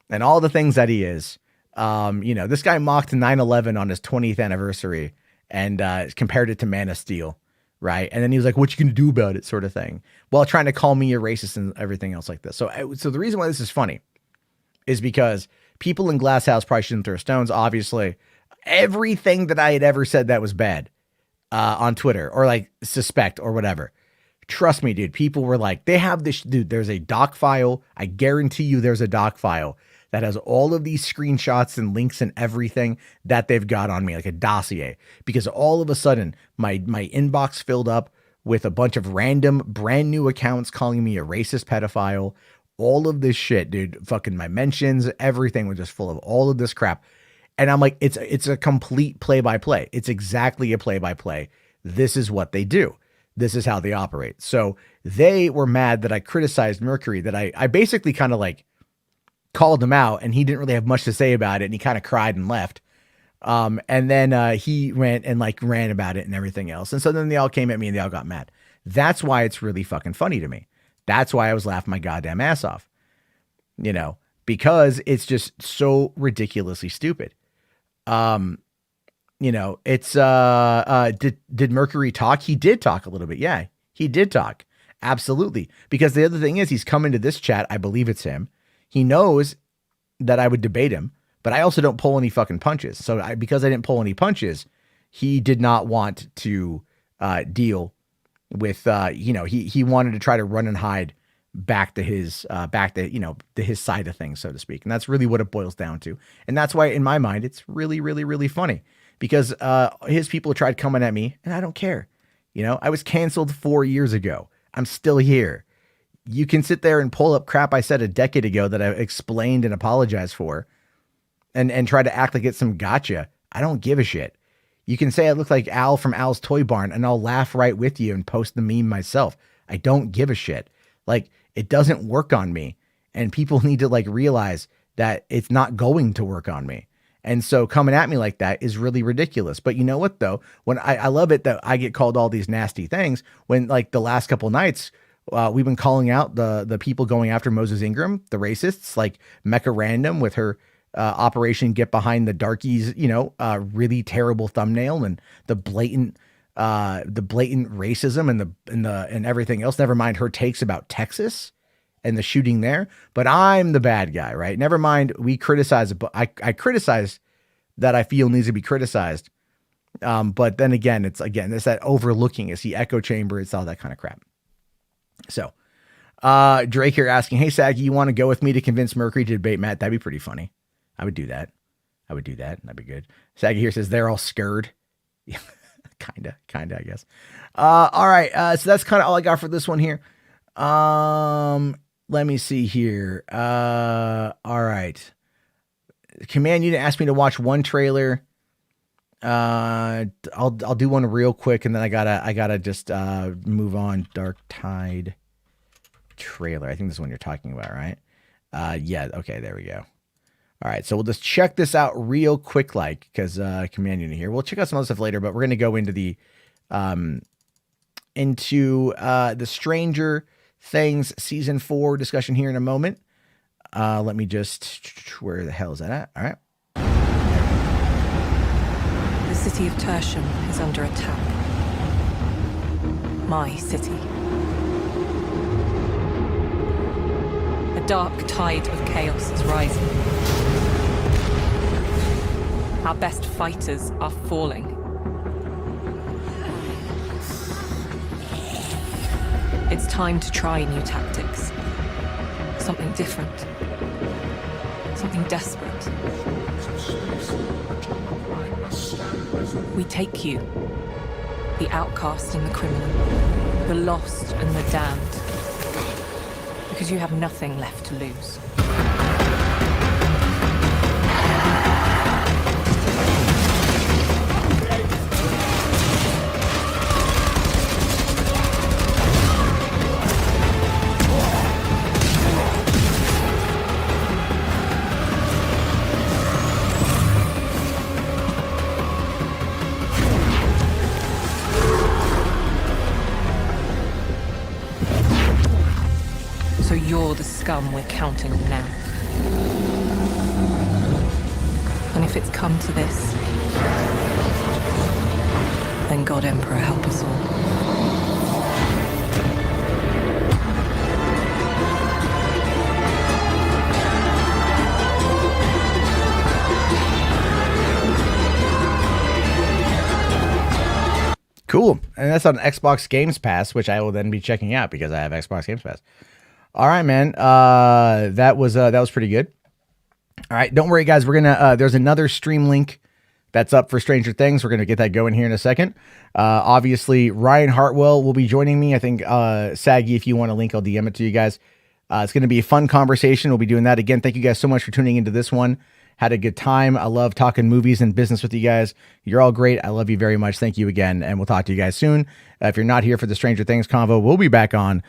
and all the things that he is. This guy mocked 9/11 on his 20th anniversary and compared it to Man of Steel. Right. And then he was like, what you going to do about it, sort of thing, while trying to call me a racist and everything else like this. So the reason why this is funny is because people in Glass House probably shouldn't throw stones. Obviously, everything that I had ever said that was bad on Twitter or suspect or whatever. Trust me, dude. People were like, they have this, dude, there's a doc file. I guarantee you there's a doc file that has all of these screenshots and links and everything that they've got on me, like a dossier, because all of a sudden my inbox filled up with a bunch of random brand new accounts calling me a racist pedophile, all of this shit, dude, fucking my mentions, everything was just full of all of this crap. And I'm like, it's a complete play-by-play. It's exactly a play-by-play. This is what they do. This is how they operate. So they were mad that I criticized Mercury, that I basically kind of called him out, and he didn't really have much to say about it, and he kind of cried and left. And then he went and ran about it and everything else. And so then they all came at me and they all got mad. That's why it's really fucking funny to me. That's why I was laughing my goddamn ass off, because it's just so ridiculously stupid. It's did Mercury talk? He did talk a little bit. Yeah, he did talk. Absolutely. Because the other thing is, he's come into this chat. I believe it's him. He knows that I would debate him, but I also don't pull any fucking punches. So because I didn't pull any punches, he did not want to deal with, he wanted to try to run and hide back to his side of things, so to speak. And that's really what it boils down to. And that's why in my mind, it's really, really, really funny, because his people tried coming at me and I don't care. I was canceled 4 years ago. I'm still here. You can sit there and pull up crap I said a decade ago that I explained and apologized for and try to act like it's some gotcha. I don't give a shit. You can say I look like Al from Al's Toy Barn and I'll laugh right with you and post the meme myself. I don't give a shit. It doesn't work on me, and people need to realize that it's not going to work on me. And so coming at me like that is really ridiculous. But you know what though? When I love it that I get called all these nasty things when the last couple nights we've been calling out the people going after Moses Ingram, the racists, like Mecca Random with her Operation Get Behind the Darkies, really terrible thumbnail and the blatant racism and everything else. Never mind her takes about Texas and the shooting there. But I'm the bad guy, right? Never mind. We criticize it, but I criticize that I feel needs to be criticized. But then again, it's that overlooking. It's the echo chamber. It's all that kind of crap. So, Drake here asking, "Hey, Saggy, you want to go with me to convince Mercury to debate Matt?" That'd be pretty funny. I would do that. That'd be good. Saggy here says they're all scared. Yeah, kinda, I guess. All right. So that's kind of all I got for this one here. Let me see here. All right. Command Unit asked me to watch one trailer. I'll do one real quick, and then I gotta just move on. Dark Tide trailer. I think this is one you're talking about, right? Yeah. Okay. There we go. All right. So we'll just check this out real quick, because Command Unit here. We'll check out some other stuff later, but we're gonna go into the Stranger Things season 4 discussion here in a moment. Let me just, where the hell is that at? All right. The city of Tertium is under attack. My city. A dark tide of chaos is rising. Our best fighters are falling. It's time to try new tactics. Something different. Something desperate. We take you, the outcast and the criminal, the lost and the damned, because you have nothing left to lose. So you're the scum we're counting on now. And if it's come to this, then God Emperor help us all. Cool. And that's on Xbox Games Pass, which I will then be checking out because I have Xbox Games Pass. All right, man. That was pretty good. All right. Don't worry, guys. We're going to, there's another stream link that's up for Stranger Things. We're going to get that going here in a second. Obviously, Ryan Hartwell will be joining me. I think, Saggy, if you want a link, I'll DM it to you guys. It's going to be a fun conversation. We'll be doing that again. Thank you guys so much for tuning into this one. Had a good time. I love talking movies and business with you guys. You're all great. I love you very much. Thank you again. And we'll talk to you guys soon. If you're not here for the Stranger Things convo, we'll be back on